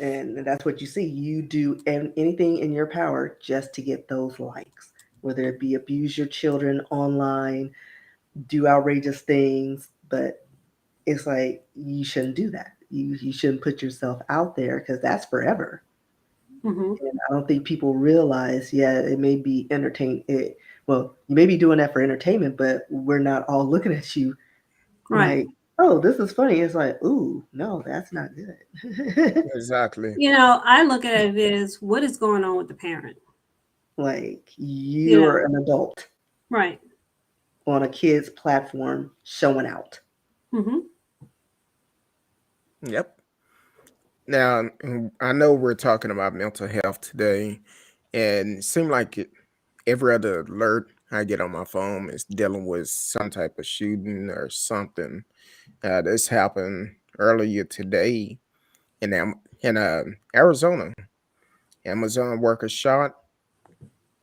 and that's what you see. You do anything in your power just to get those likes, whether it be abuse your children online, do outrageous things. But it's like you shouldn't do that. You shouldn't put yourself out there, because that's forever. Mm-hmm. And I don't think people realize, yeah, it may be well, you may be doing that for entertainment, but we're not all looking at you Right. like, oh, this is funny. It's like, ooh, no, that's not good. Exactly. I look at it as what is going on with the parent. Like You you're know, an adult right. on a kid's platform showing out. Mm-hmm. Yep. Now, I know we're talking about mental health today, and it seems like every other alert I get on my phone is dealing with some type of shooting or something. This happened earlier today in Arizona. Amazon worker shot,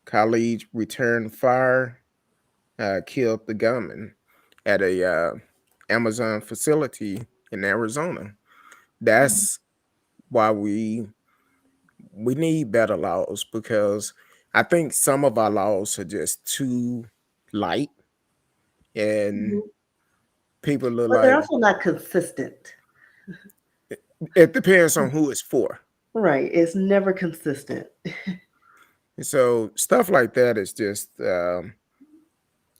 colleague returned fire, killed the gunman at a Amazon facility in Arizona. That's why we need better laws, because I think some of our laws are just too light, and Mm-hmm. people are But they're like, also not consistent. it depends on who it's for. Right. It's never consistent. So stuff like that is just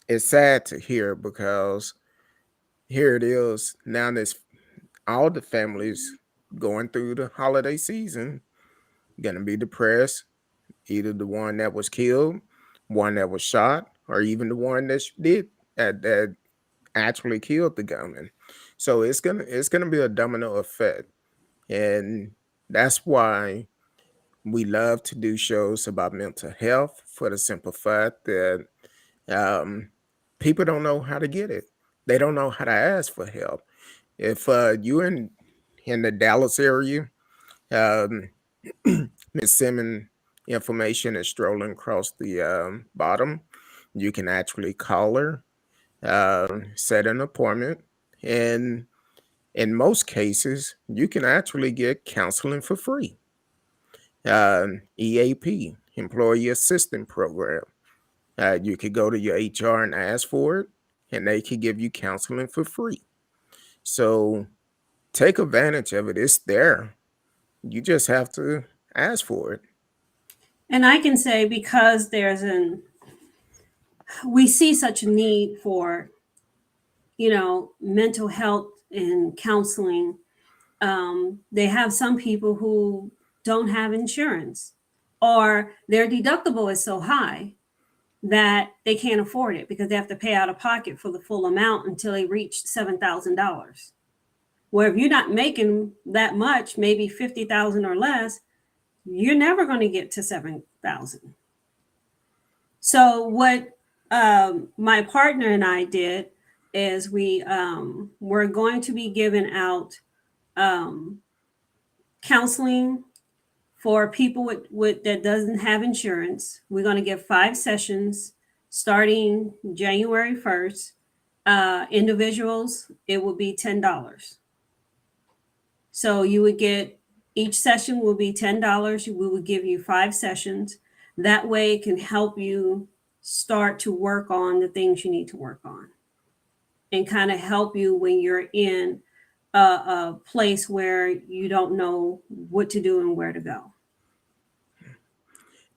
it's sad to hear, because here it is now. This all the families going through the holiday season gonna be depressed. Either the one that was killed, one that was shot, or even the one that actually killed the gunman. So it's gonna be a domino effect, and that's why we love to do shows about mental health, for the simple fact that um, people don't know how to get it. They don't know how to ask for help. If you're in the Dallas area, um, Miss Simmons information is strolling across the bottom. You can actually call her, set an appointment, and in most cases, you can actually get counseling for free. EAP, Employee Assistance Program. You could go to your HR and ask for it, and they could give you counseling for free. So take advantage of it. It's there. You just have to ask for it. And I can say, because we see such a need for, mental health and counseling. They have some people who don't have insurance, or their deductible is so high that they can't afford it because they have to pay out of pocket for the full amount until they reach $7,000. Where if you're not making that much, maybe 50,000 or less, you're never going to get to 7,000. So what my partner and I did is we're going to be giving out um, counseling for people with that doesn't have insurance. We're going to give 5 sessions starting January 1st. Individuals, it will be $10. So you would get, each session will be $10. We will give you 5 sessions. That way it can help you start to work on the things you need to work on, and kind of help you when you're in a place where you don't know what to do and where to go.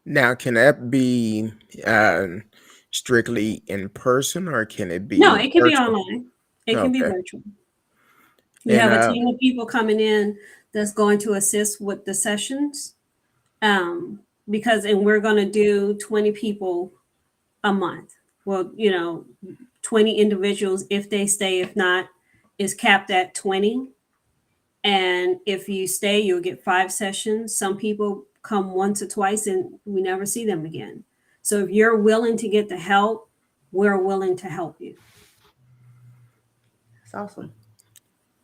Now, can that be strictly in person, or can it No, be it can be virtual? online. It can be Okay. virtual. We And have a team of people coming in that's going to assist with the sessions. And we're going to do 20 people a month. Well, 20 individuals if they stay. If not, is capped at 20. And if you stay, you'll get 5 sessions. Some people come once or twice and we never see them again. So if you're willing to get the help, we're willing to help you. That's awesome.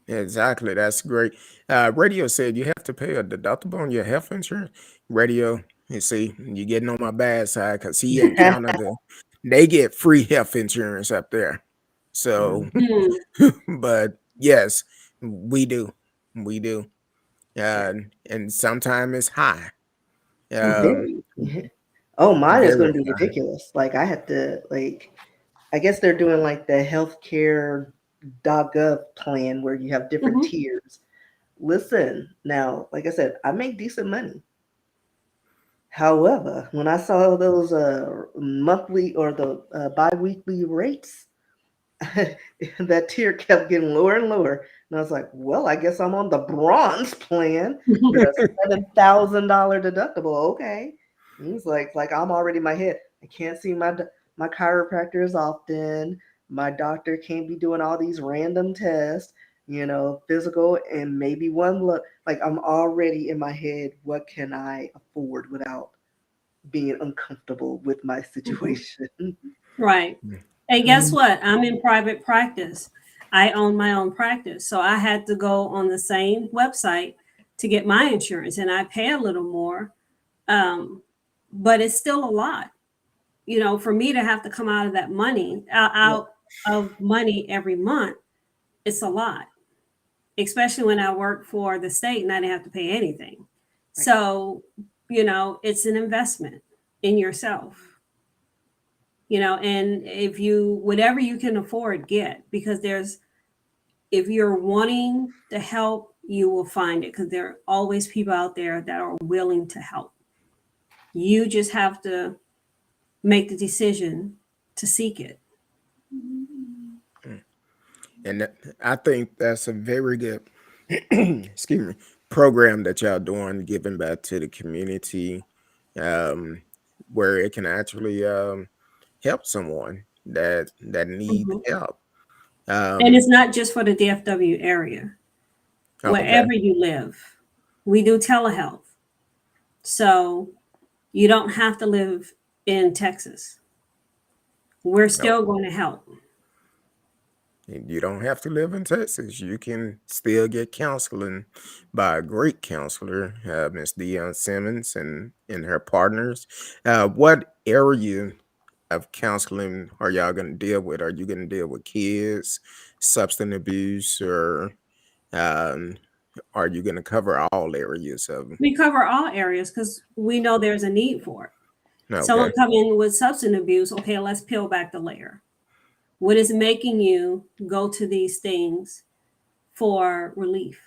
Exactly. That's great. Radio said you have to pay a deductible on your health insurance. Radio, you see, you're getting on my bad side because he in Canada. They get free health insurance up there. So, but yes, we do. We do. And sometimes it's high. Very. Oh, mine is going Very to be high. ridiculous. Like I had to I guess they're doing like the healthcare.gov plan where you have different tiers. Listen, now, like I said, I make decent money. However, when I saw those monthly or the bi-weekly rates, that tier kept getting lower and lower. And I was like, well, I guess I'm on the bronze plan with a $7,000 deductible. Okay. And it's like I'm already in my head. I can't see my chiropractor as often. My doctor can't be doing all these random tests, physical and maybe one look. Like I'm already in my head, what can I afford without being uncomfortable with my situation? Right. And guess what? I'm in private practice. I own my own practice. So I had to go on the same website to get my insurance, and I pay a little more. But it's still a lot. For me to have to come out of that money, out of money every month, it's a lot. Especially when I work for the state and I didn't have to pay anything. Right. So, it's an investment in yourself. And if whatever you can afford, get, because if you're wanting the help, you will find it, because there are always people out there that are willing to help. You just have to make the decision to seek it. And I think that's a very good, excuse me, program that y'all doing, giving back to the community, where it can actually help someone that need help. And it's not just for the DFW area. Wherever you live, we do telehealth. So you don't have to live in Texas. We're still going to help. You don't have to live in Texas. You can still get counseling by a great counselor, Miss Dionne Simmons and her partners. What area of counseling are y'all going to deal with? Are you going to deal with kids, substance abuse, or are you going to cover all areas of them? We cover all areas because we know there's a need for it. Okay. Someone come in with substance abuse. Okay, let's peel back the layer. What is making you go to these things for relief?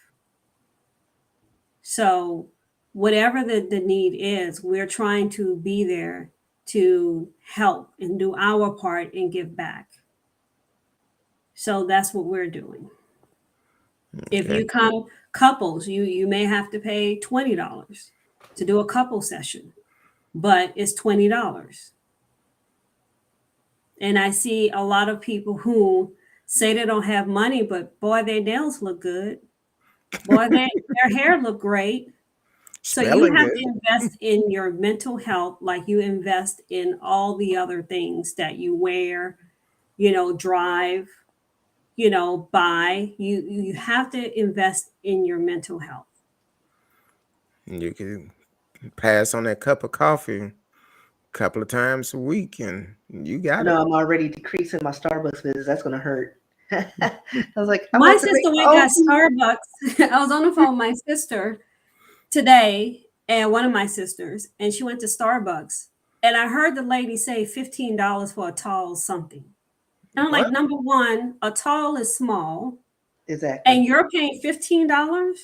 So whatever the need is, we're trying to be there to help and do our part and give back. So that's what we're doing. Okay. If you come couples, you may have to pay $20 to do a couple session, but it's $20. And I see a lot of people who say they don't have money, but boy, their nails look good. Boy, their hair look great. So you have to invest in your mental health like you invest in all the other things that you wear, drive, buy. You have to invest in your mental health. You can pass on that cup of coffee couple of times a week and you got it. I'm already decreasing my Starbucks visits. That's going to hurt. I was like, my sister went got Starbucks. I was on the phone with my sister today, and one of my sisters, and she went to Starbucks, and I heard the lady say $15 for a tall something. And I'm like, number one, a tall is small. Exactly. And you're paying $15?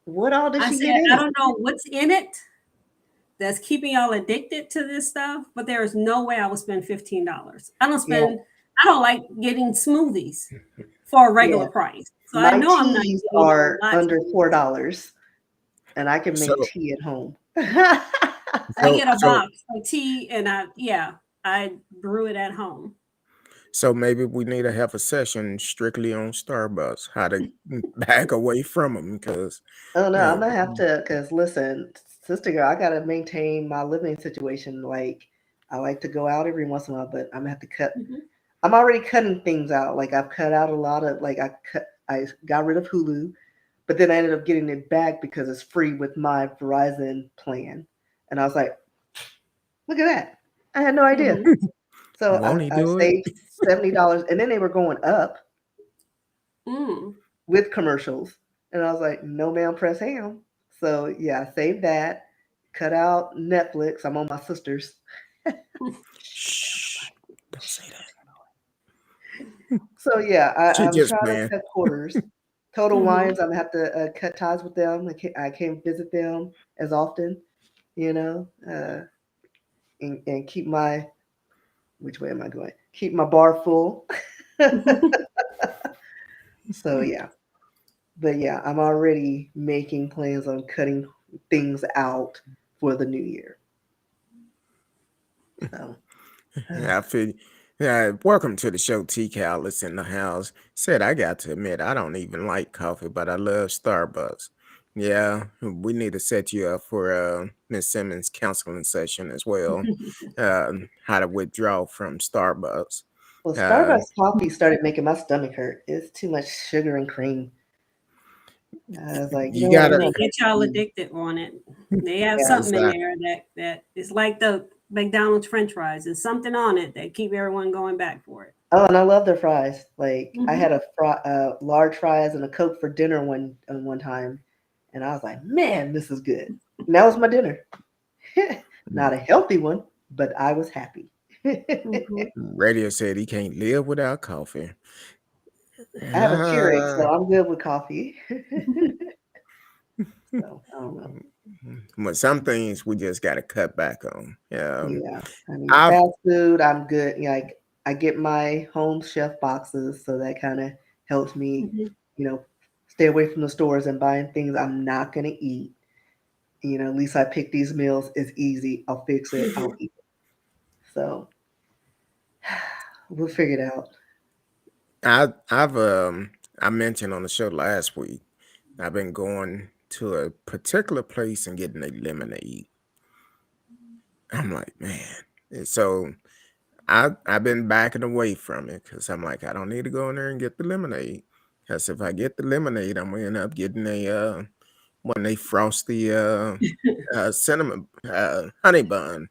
What all did she get in? I don't know what's in it that's keeping y'all addicted to this stuff, but there is no way I would spend $15. I don't like getting smoothies for a regular price. So my I know teas I'm not are under $4, and I can make tea at home. I get a box of tea, and I brew it at home. So maybe we need to have a session strictly on Starbucks, how to back away from them, because Oh no, I'm yeah, gonna have to, cause listen, sister girl, I gotta maintain my living situation. Like, I like to go out every once in a while, but I'm gonna have to cut. Mhm. I'm already cutting things out. Like I've cut out a lot of like I got rid of Hulu, but then I ended up getting it back because it's free with my Verizon plan, and I was like, look at that, I had no idea. Mhm. So won't he I do it? saved $70, and then they were going up Mm. with commercials. And I was like, no, ma'am, press ham. So yeah, I saved that, cut out Netflix. I'm on my sister's. Shh, don't say that. So yeah, She I'm just trying to playing. cut quarters. Total Mhm. Wines, I'm gonna have to cut ties with them. I can't visit them as often, you know, and keep my, which way am I going? Keep my bar full. So yeah, but yeah, I'm already making plans on cutting things out for the new year. So Yeah, I feel. Yeah, welcome to the show. T. Callis in the house said, "I got to admit, I don't even like coffee, but I love Starbucks." Yeah, we need to set you up for Miss Simmons' counseling session as well. How to withdraw from Starbucks. well, Uh, Starbucks coffee started making my stomach hurt. It's too much sugar and cream. I was like, you you know what? I'm gotta They gonna get y'all tea. addicted on it. They have Yeah. something in exactly. there that is like the McDonald's French fries. There's something on it that keep everyone going back for it. Oh, and I love their fries. Like I Hmm. had large fries and a Coke for dinner one time, and I was like, man, this is good. And that was my dinner. Not a healthy one, but I was happy. Hmm. Radio said he can't live without coffee. I have a Keurig, Uh, so I'm good with coffee. So I don't know. but some things we just got to cut back on. Yeah, I mean, I've fast food, I'm good. Like I get my home chef boxes, so that kind of helps me, Hmm. you know, stay away from the stores and buying things I'm not gonna eat. At least I pick these meals. It's easy. I'll fix it. I'll eat it. So we'll figure it out. I've I mentioned on the show last week. I've been going to a particular place and getting a lemonade. I'm like, man. So I've been backing away from it because I'm like, I don't need to go in there and get the lemonade. Because if I get the lemonade, I'm gonna end up getting a when they frosty cinnamon honey bun,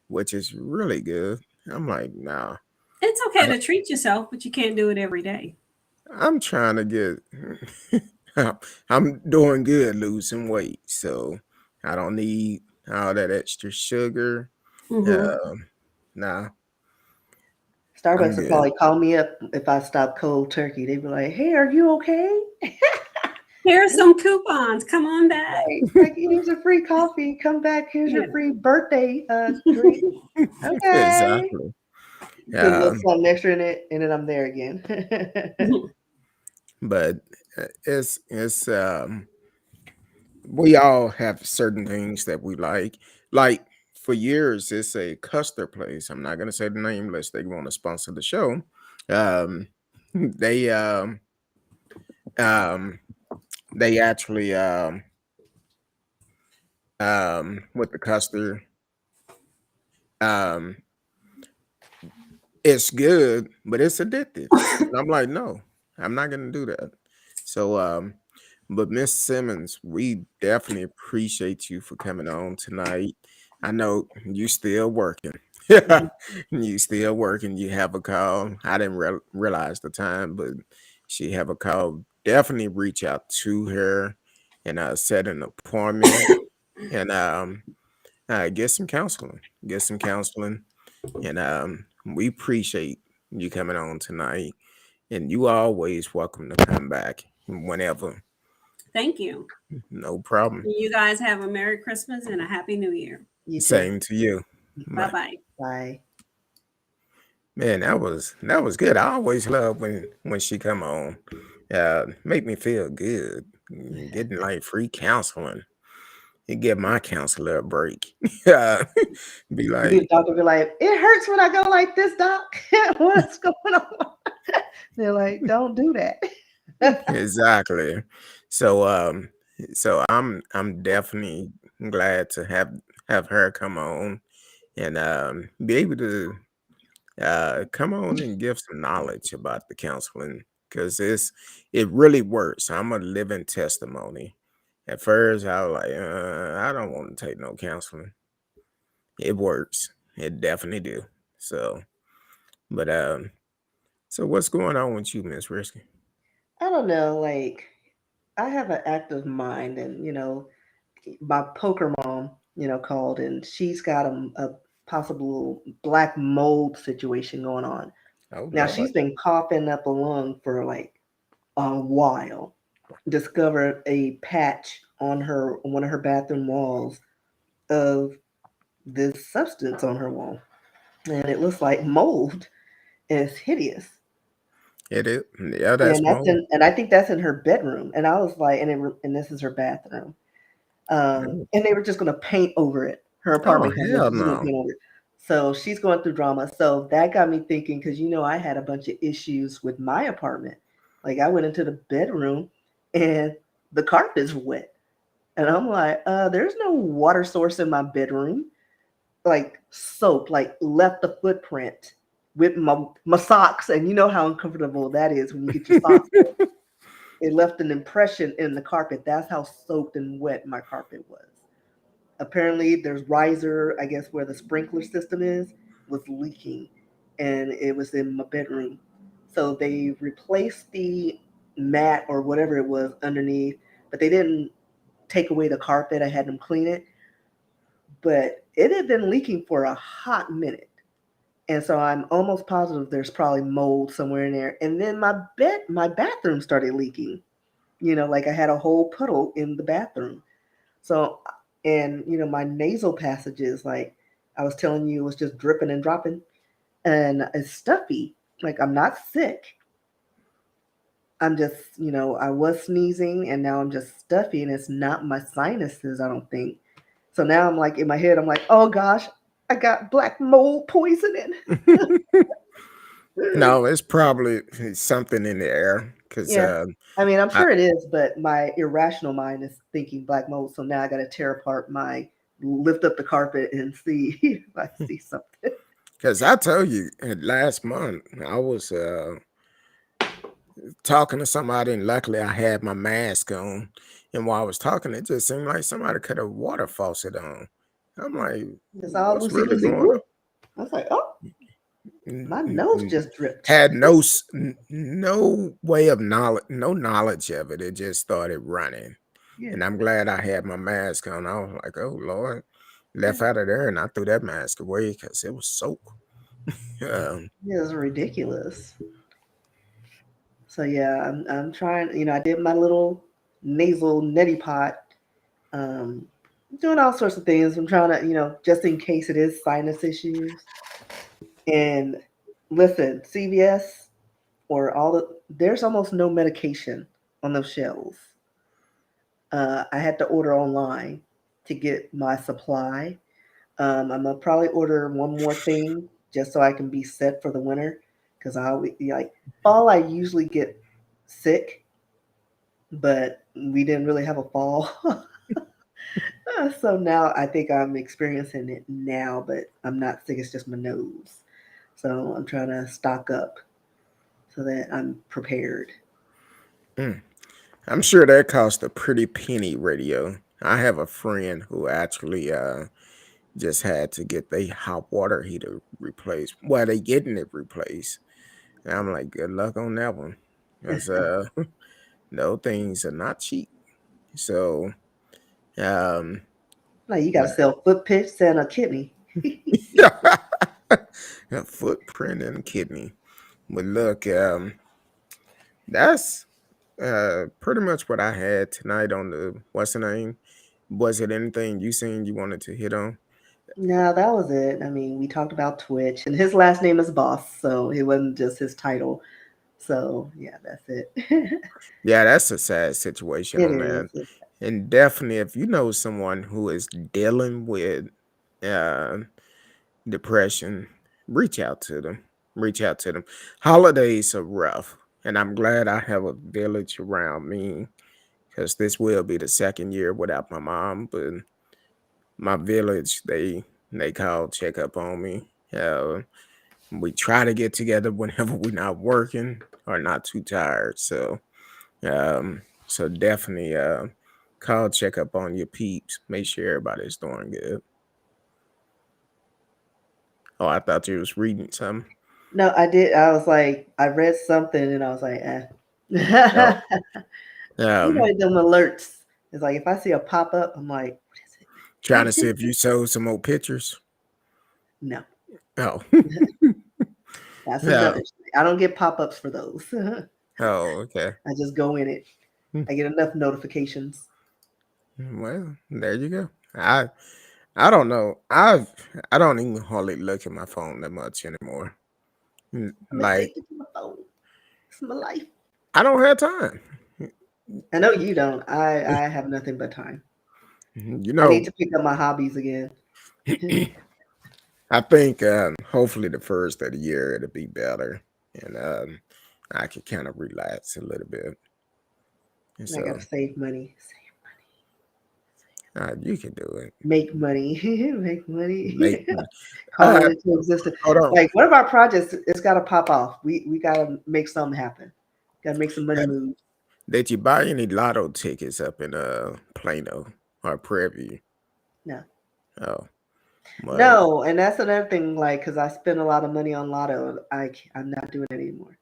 which is really good. I'm like, nah. It's okay to treat yourself, but you can't do it every day. I'm trying to get I'm doing good losing weight, so I don't need all that extra sugar. Hmm. Um, nah, I'm Starbucks would good. probably call me up if I stop cold turkey. They'd be like, "Hey, are you okay?" Here are some coupons. Come on back. Right. Like, here's a free coffee. Come back. Here's your Yeah. free birthday drink. Okay. Exactly. Put a little Um, something extra in it, and then I'm there again. but it's we all have certain things that we like. Like for years, it's a custard place. I'm not gonna say the name unless they want to sponsor the show. Um, they um they actually with the custard um it's good, but it's addictive. And I'm like, no, I'm not gonna do that. So but Miss Simmons, we definitely appreciate you for coming on tonight. I know you still working. You still working. You have a call. I didn't realize the time, but she have a call. Definitely reach out to her and set an appointment and get some counseling. Get some counseling. And we appreciate you coming on tonight. And you always welcome to come back whenever. Thank you. No problem. You guys have a Merry Christmas and a Happy New Year. You too. Same to you. Bye But bye. Bye. man, that was good. I always love when she come on. Make me feel good. Getting like free counseling. and give my counselor a break. Yeah, be The like, doctor be like, it hurts when I go like this, doc. What's going on? They're like, don't do that. exactly. So I'm definitely glad to have her come on and be able to come on and give some knowledge about the counseling because it really works. I'm a living testimony. At first, I was like, I don't want to take no counseling. It works. It definitely do. So, but so what's going on with you, Miss Risky? I don't know. Like, I have an active mind, and my poker mom, called, and she's got a possible black mold situation going on. Oh Now she's Lord. been coughing up a lung for like a while. Discovered a patch on one of her bathroom walls of this substance on her wall, and it looks like mold, and it's hideous. It is. Yeah, And that's mold. and I think that's in her bedroom. And I was like, and this is her bathroom. Oh And they were just going to paint over it. Her oh, apartment complex hell was going to no. paint over it. So she's going through drama. So that got me thinking because I had a bunch of issues with my apartment. Like I went into the bedroom and the carpet's wet. And I'm like, there's no water source in my bedroom. Like soap, like left a footprint with my socks. And you know how uncomfortable that is when you get your socks wet. It left an impression in the carpet. That's how soaked and wet my carpet was. Apparently, there's riser, I guess, where the sprinkler system is, was leaking, and it was in my bedroom. So they replaced the mat or whatever it was underneath, but they didn't take away the carpet. I had them clean it, but it had been leaking for a hot minute. And so I'm almost positive there's probably mold somewhere in there. And then my bathroom started leaking. Like I had a whole puddle in the bathroom. So, and my nasal passages, like I was telling you, it was just dripping and dropping, and it's stuffy. Like I'm not sick. I'm just, I was sneezing, and now I'm just stuffy, and it's not my sinuses. I don't think. So now I'm like in my head, I'm like, oh gosh, I got black mold poisoning. No, it's probably something in the air because Yeah. I mean, I'm I sure it is, but my irrational mind is thinking black mold. So now I got to tear apart lift up the carpet and see if I see something. because I told you last month I was talking to somebody and luckily I had my mask on, and while I was talking, it just seemed like somebody cut a water faucet on. I'm like, It's all what's loosey really goosey. going on? I was like, oh, N- my n- nose n- just dripped. Had no way of knowledge, no knowledge of it. It just started running, Yeah. and I'm glad I had my mask on. I was like, oh Lord, Yeah. left out of there, and I threw that mask away because it was soaked. Um, Yeah, it's ridiculous. So yeah, I'm trying. I did my little nasal neti pot. Um, doing all sorts of things. I'm trying to, just in case it is sinus issues. And listen, CVS or there's almost no medication on those shelves. I had to order online to get my supply. I'm gonna probably order one more thing just so I can be set for the winter because I always like fall. I usually get sick, but we didn't really have a fall. So now I think I'm experiencing it now, but I'm not sick. It's just my nose. So I'm trying to stock up so that I'm prepared. mm. I'm sure that cost a pretty penny radio. I have a friend who actually just had to get the hot water heater replaced. Well, they getting it replaced. And I'm like, good luck on that one. Because no things are not cheap. So um Like you got to but sell foot pits and a kidney. a footprint and a kidney. But look, that's pretty much what I had tonight on the what's the name? Was it anything you seen you wanted to hit on? No, that was it. I mean, we talked about Twitch, and his last name is Boss, so it wasn't just his title. So yeah, that's it. Yeah, that's a sad situation It on that. is. And definitely, if you know someone who is dealing with uh, depression, reach out to them. Reach out to them. Holidays are rough, and I'm glad I have a village around me because this will be the second year without my mom. But my village, they call, check up on me. We try to get together whenever we're not working or not too tired. So definitely call, check up on your peeps. Make sure everybody's doing good. Oh, I thought you was reading something. No, I did. I was like, I read something and I was like, eh. Oh, You know, um, them alerts. It's like if I see a pop up, I'm like, what is it? trying to see if you sold some more pictures. No, Oh, that's yeah. another. I don't get pop ups for those. Oh, okay. I just go in it. I get enough notifications. Well, there you go. I don't know. I don't even hardly look at my phone that much anymore. I'm Like addicted to my phone. It's my life. I don't have time. I know you don't. I have nothing but time. You I need know, to pick up my hobbies again. I think hopefully the first of the year it'll be better, and I can kind of relax a little bit. And I so gotta save money. you can do it. Make money. Make Make money. money. Call it into existence. Hold on. Like one of our projects, it's gotta pop off. We gotta make something happen. Gotta make some money Have- move. Did you buy any lotto tickets up in Plano or Prairie View? No. Oh, well, No, and that's another thing, like, because I spend a lot of money on lotto. I'm not doing it anymore.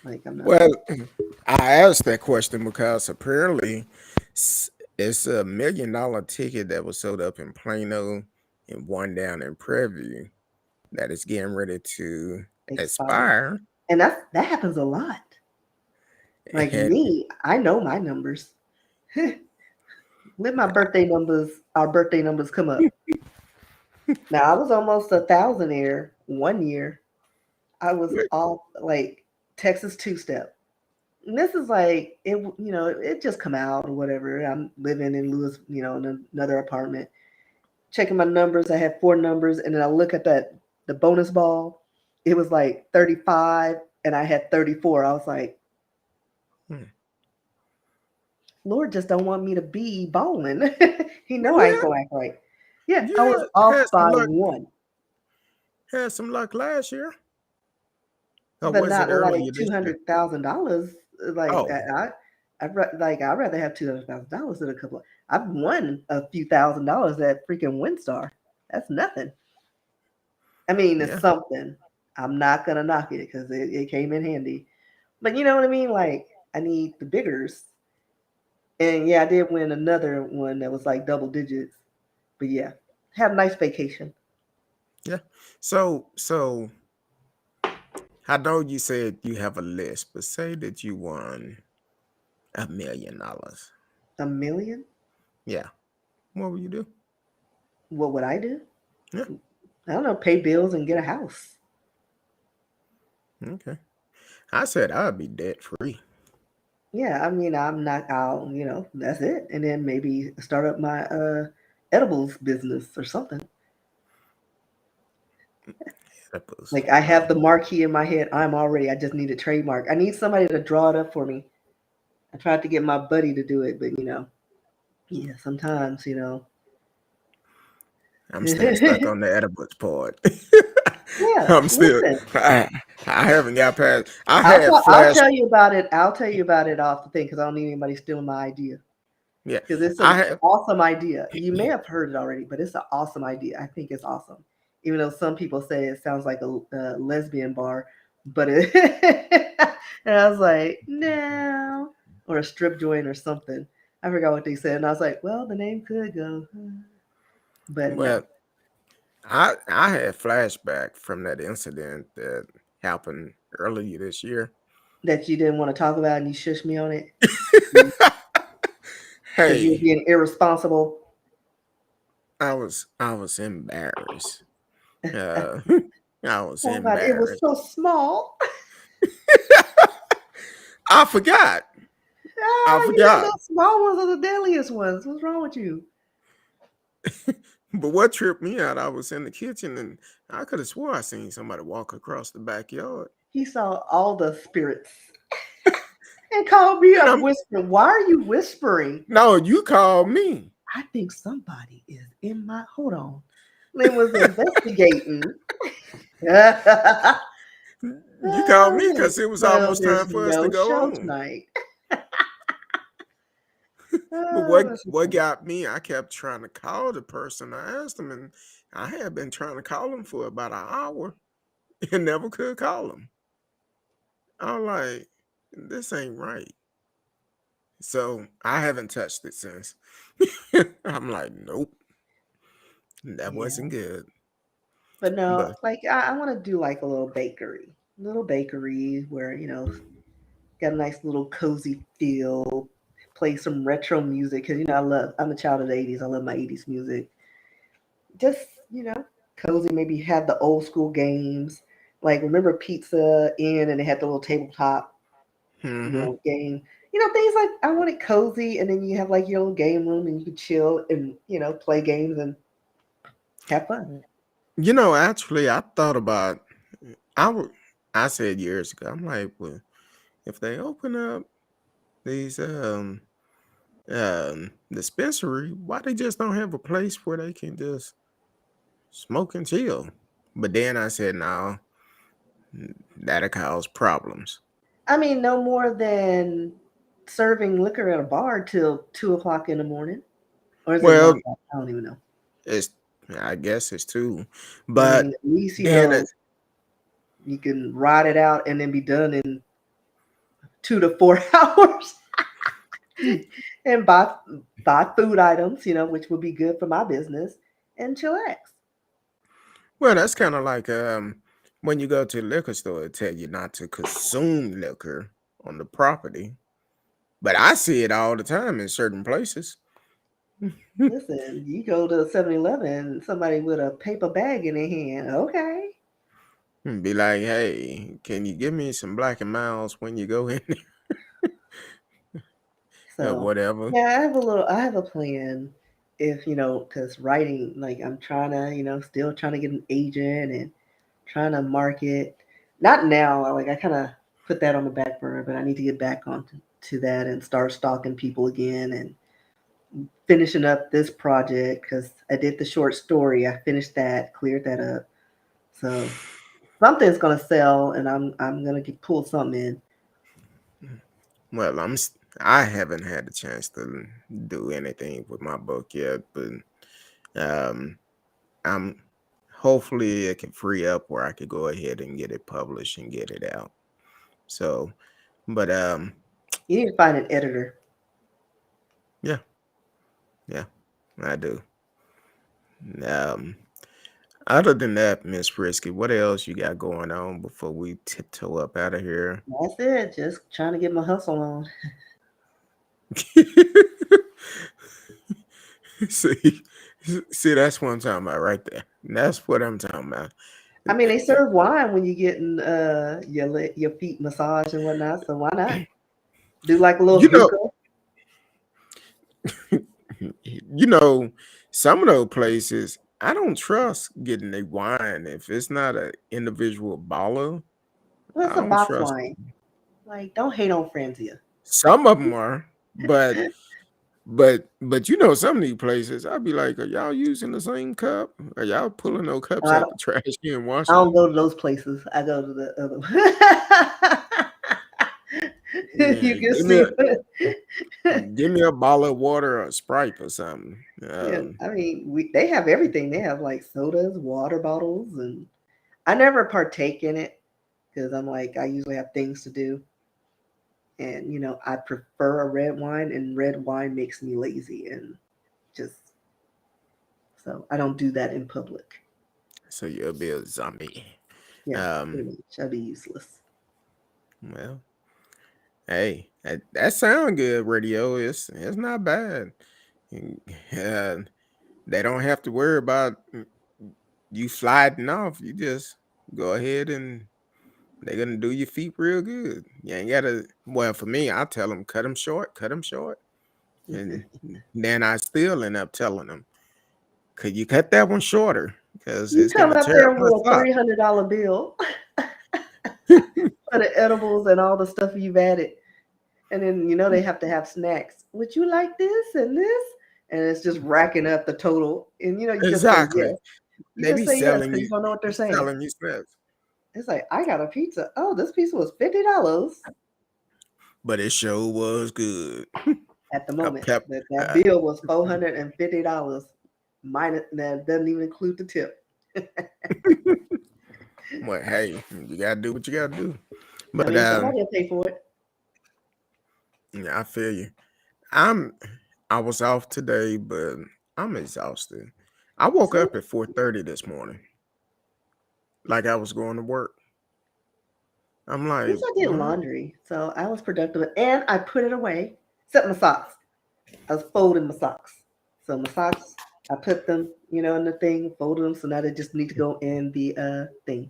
Like I'm not. well, I asked that question because apparently s- it's $1 million ticket that was sold up in Plano and one down in Prairie View that is getting ready to Expire. expire. And that happens a lot. Like And me, I know my numbers. Let my our birthday numbers come up. Now I was almost a thousandaire one year. I was all like Texas two step. And this is like it, it just come out or whatever. I'm living in Lewis, in another apartment, checking my numbers. I had four numbers, and then I look at the bonus ball. It was like 35, and I had 34. I was like, hmm. Lord just don't want me to be balling. He know you I ain't had, gonna act right. Yeah, you I was had off some by luck. one, Had some luck last year, or but was it not like earlier two this year? hundred thousand dollars. Like Oh, I'd rather have $200,000 than a couple. I've won a few $1,000s at freaking WinStar. That's nothing. I mean, it's yeah. something. I'm not gonna knock it because it came in handy. But you know what I mean? Like I need the biggers. And yeah, I did win another one that was like double digits. But yeah, had a nice vacation. Yeah. So I know you said you have a list, but say that you won $1 million. A million? Yeah. What will you do? What would I do? Yeah. I don't know, pay bills and get a house. Okay. I said I'd be debt free. Yeah, I mean, I'm not out, that's it. And then maybe start up my edibles business or something. That was, Like I have the marquee in my head. I just need a trademark. I need somebody to draw it up for me. I tried to get my buddy to do it, but yeah, sometimes, I'm still yeah, stuck on the edibles part. I'm still listen. I haven't got past. I I'll had tell, I'll flash. tell you about it. I'll tell you about it off the thing because I don't need anybody stealing my idea. Yeah. Because it's I an have awesome idea. You may have heard it already, but it's an awesome idea. I think it's awesome. Even though some people say it sounds like a lesbian bar, but it and I was like, no, or a strip joint or something. I forgot what they said, and I was like, well, the name could go, but no, well, I had flashback from that incident that happened earlier this year. that you didn't want to talk about and you shushed me on it because you were Hey, being irresponsible. I was embarrassed. Uh, I was Oh God, it was embarrassed. so small. I forgot. I You know, forgot. those small ones are the deadliest ones. What's wrong with you? But what tripped me out, I was in the kitchen and I could have swore I seen somebody walk across the backyard. He saw all the spirits and called me And up I'm whispering. Why are you whispering? no, you called me. I think somebody is in my. Hold on. Lynn was investigating. You called me Like, because it was well, almost there's time for us to no go show on. tonight. But That's just what funny. got me, I kept trying to call the person. I asked them, and I had been trying to call them for about an hour and never could call them. I'm like, this ain't right. So I haven't touched it since. I'm like, nope, that Yeah. wasn't good. But no, But like I want to do like a little bakery where, got a nice little cozy feel, play some retro music. Cause, I'm a child of the 80s. I love my 80s music. Just, cozy, maybe have the old school games. Like, remember Pizza Inn and they had the little tabletop, hmm game. Things like I want it cozy, and then you have like your own game room and you can chill and, play games and have fun. actually, I thought about, I would, I said years ago, I'm like, well, if they open up these dispensary, why they just don't have a place where they can just smoke and chill? But then I said, no, that'll cause problems. I mean, no more than serving liquor at a bar till 2 o'clock in the morning. Or is it 1 Well, o'clock? I don't even know. it's I guess it's two, I but mean, at least, then it, you can ride it out and then be done in 2 to 4 hours and buy food items, which would be good for my business, and chillax. well, that's kind of like when you go to the liquor store, it tell you not to consume liquor on the property. But I see it all the time in certain places. Listen, you go to 7-Eleven, somebody with a paper bag in their hand. Okay. And be like, hey, can you give me some Black and Miles when you go in there or So, whatever? yeah, I have a plan if, because writing, like I'm trying to, still trying to get an agent and trying to market. Not now, like I kind of put that on the back burner, but I need to get back on to that and start stalking people again and finishing up this project because I did the short story. I finished that, cleared that up. So something's gonna sell, and I'm gonna pull something in. Well, I haven't had the chance to do anything with my book yet, but um, I'm hopefully it can free up where I could go ahead and get it published and get it out. So, but You need to find an editor. yeah, yeah, I do. Um, Other than that, Miss Frisky, what else you got going on before we tiptoe up out of here? That's it. Just trying to get my hustle on. see, see, that's what I'm talking about right there. That's what I'm talking about. I mean, they serve wine when you're getting your feet massaged and whatnot. So why not do like a little You know, hookah? you know, some of those places I don't trust getting a wine if it's not an individual baller. Well, I it's a don't box trust. wine. Like, don't hate on Franzia. Some of them are, but some of these places, I'd be like, are y'all using the same cup? Are y'all pulling those No, cups out the trash and I washing don't them? go to those places. I go to the other one. Yeah, You can see. give me a bottle of water or a Sprite or something. Yeah, I mean, they have everything. They have like sodas, water bottles, and I never partake in it because I'm like, I usually have things to do. And, I prefer a red wine, and red wine makes me lazy. And just so I don't do that in public. So you'll be a zombie. Yeah, Um, pretty much. I'd be useless. well, hey, that sound good, radio. It's not bad. Uh, they don't have to worry about you sliding off. You just go ahead and They're gonna do your feet real good. You ain't gotta. Well, for me, I tell them cut them short, and then I still end up telling them, could you cut that one shorter? Because You it's come gonna up tear there up my with a sock. $300 bill for the edibles and all the stuff you've added. And then, they have to have snacks. Would you like this and this? And it's just racking up the total. And, you just say Exactly. yes. You They just be say yes selling because you you, don't know what they're saying. selling you snacks, It's like, I got a pizza. Oh, this pizza was $50 but it sure was good. at the A moment. pep. But that bill was $450. Minus that doesn't even include the tip. Well, hey, you gotta do what you gotta do. I But mean, somebody will pay for it. yeah, I feel you. I was off today, but I'm exhausted. I woke See? up at 4:30 this morning, like I was going to work. I'm At like, least I did what? laundry. So I was productive and I put it away. Except my socks. I was folding my socks. So my socks, I put them, in the thing, folded them. So now they just need to go in the thing.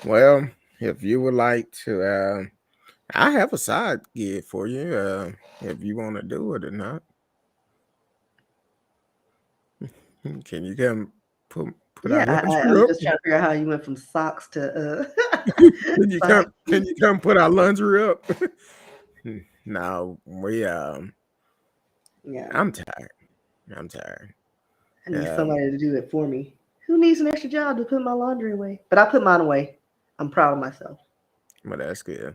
Well, if you would like to, I have a side gig for you. If you want to do it or not, can you come put our Yeah, laundry I'm up? just trying to figure out how you went from socks to Can you come? side. Can you come put our laundry up? No, Yeah, I'm tired. I'm tired. I need Um, somebody to do it for me. Who needs an extra job to put my laundry away? But I put mine away. I'm proud of myself. but that's good.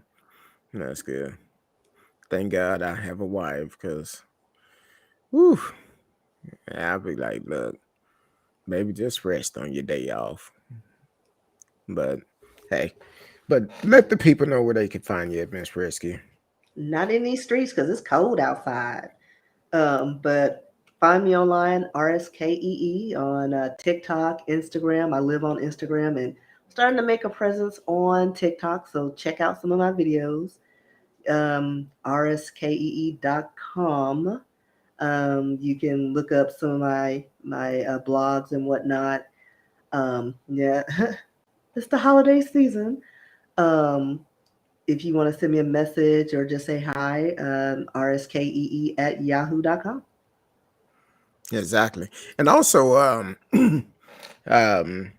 That's good. Thank God I have a wife, because, whew, I'll be like, look, maybe just rest on your day off. But hey, but let the people know where they can find you at Miss Rescue. Not in these streets because it's cold outside. But find me online, RSKEE, on TikTok, Instagram. I live on Instagram and starting to make a presence on TikTok. So check out some of my videos. RSKEE.com. You can look up some of my blogs and whatnot. Yeah, it's the holiday season. Um, if you want to send me a message or just say hi, rskee@yahoo.com. Exactly. And also, um, I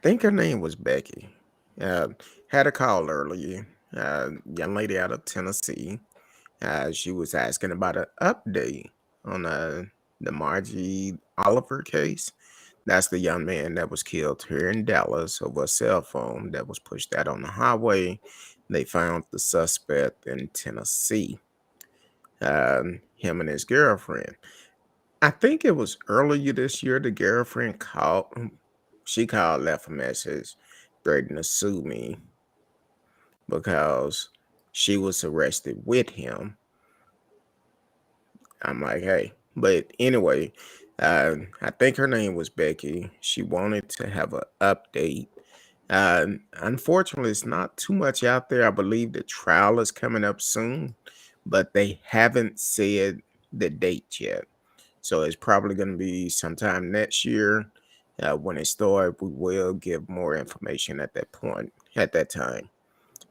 think her name was Becky. Had a call earlier. Young lady out of Tennessee. She was asking about an update on the Margie Oliver case. That's the young man that was killed here in Dallas over a cell phone that was pushed out on the highway. They found the suspect in Tennessee, him and his girlfriend. I think it was earlier this year the girlfriend called. She called, left a message, threatening to sue me because she was arrested with him. I'm like, hey. But anyway, I think her name was Becky. She wanted to have an update. Unfortunately, it's not too much out there. I believe the trial is coming up soon, but they haven't said the date yet. So it's probably going to be sometime next year. When it starts, we will give more information at that point, at that time.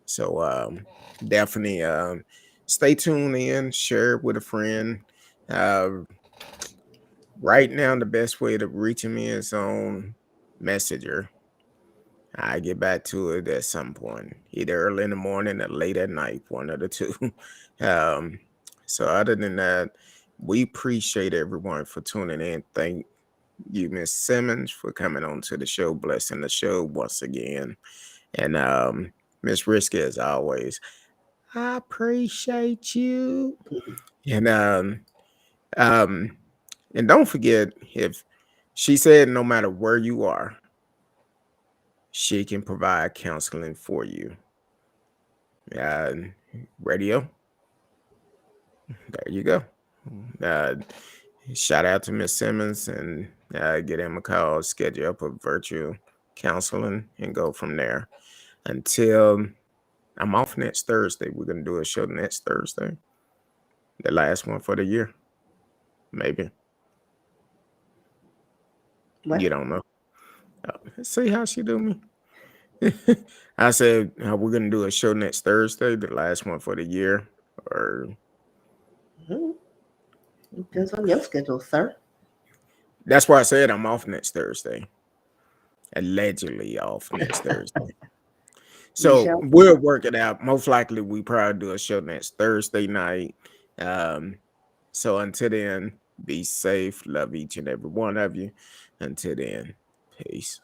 So definitely stay tuned in, share it with a friend. Uh, right now, the best way to reach me is on Messenger. I get back to it at some point, either early in the morning or late at night, one of the two. um, so other than that, we appreciate everyone for tuning in. Thank you, Miss Simmons, for coming on to the show, blessing the show once again. And Miss Risky, as always, I appreciate you. And um, and don't forget, if she said no matter where you are, she can provide counseling for you. Uh, Radio, there you go. Uh, Shout out to Miss Simmons, and get him a call, schedule up a virtual counseling, and go from there. Until I'm off next Thursday. We're gonna do a show next Thursday, the last one for the year, maybe. You What? don't know. See how she do me? I said we're gonna do a show next Thursday, the last one for the year, or Depends on your schedule, sir. that's why I said I'm off next Thursday. Allegedly off next Thursday. We So shall. we'll work it out. Most likely we probably do a show next Thursday night. So until then, be safe. Love each and every one of you. Until then, peace.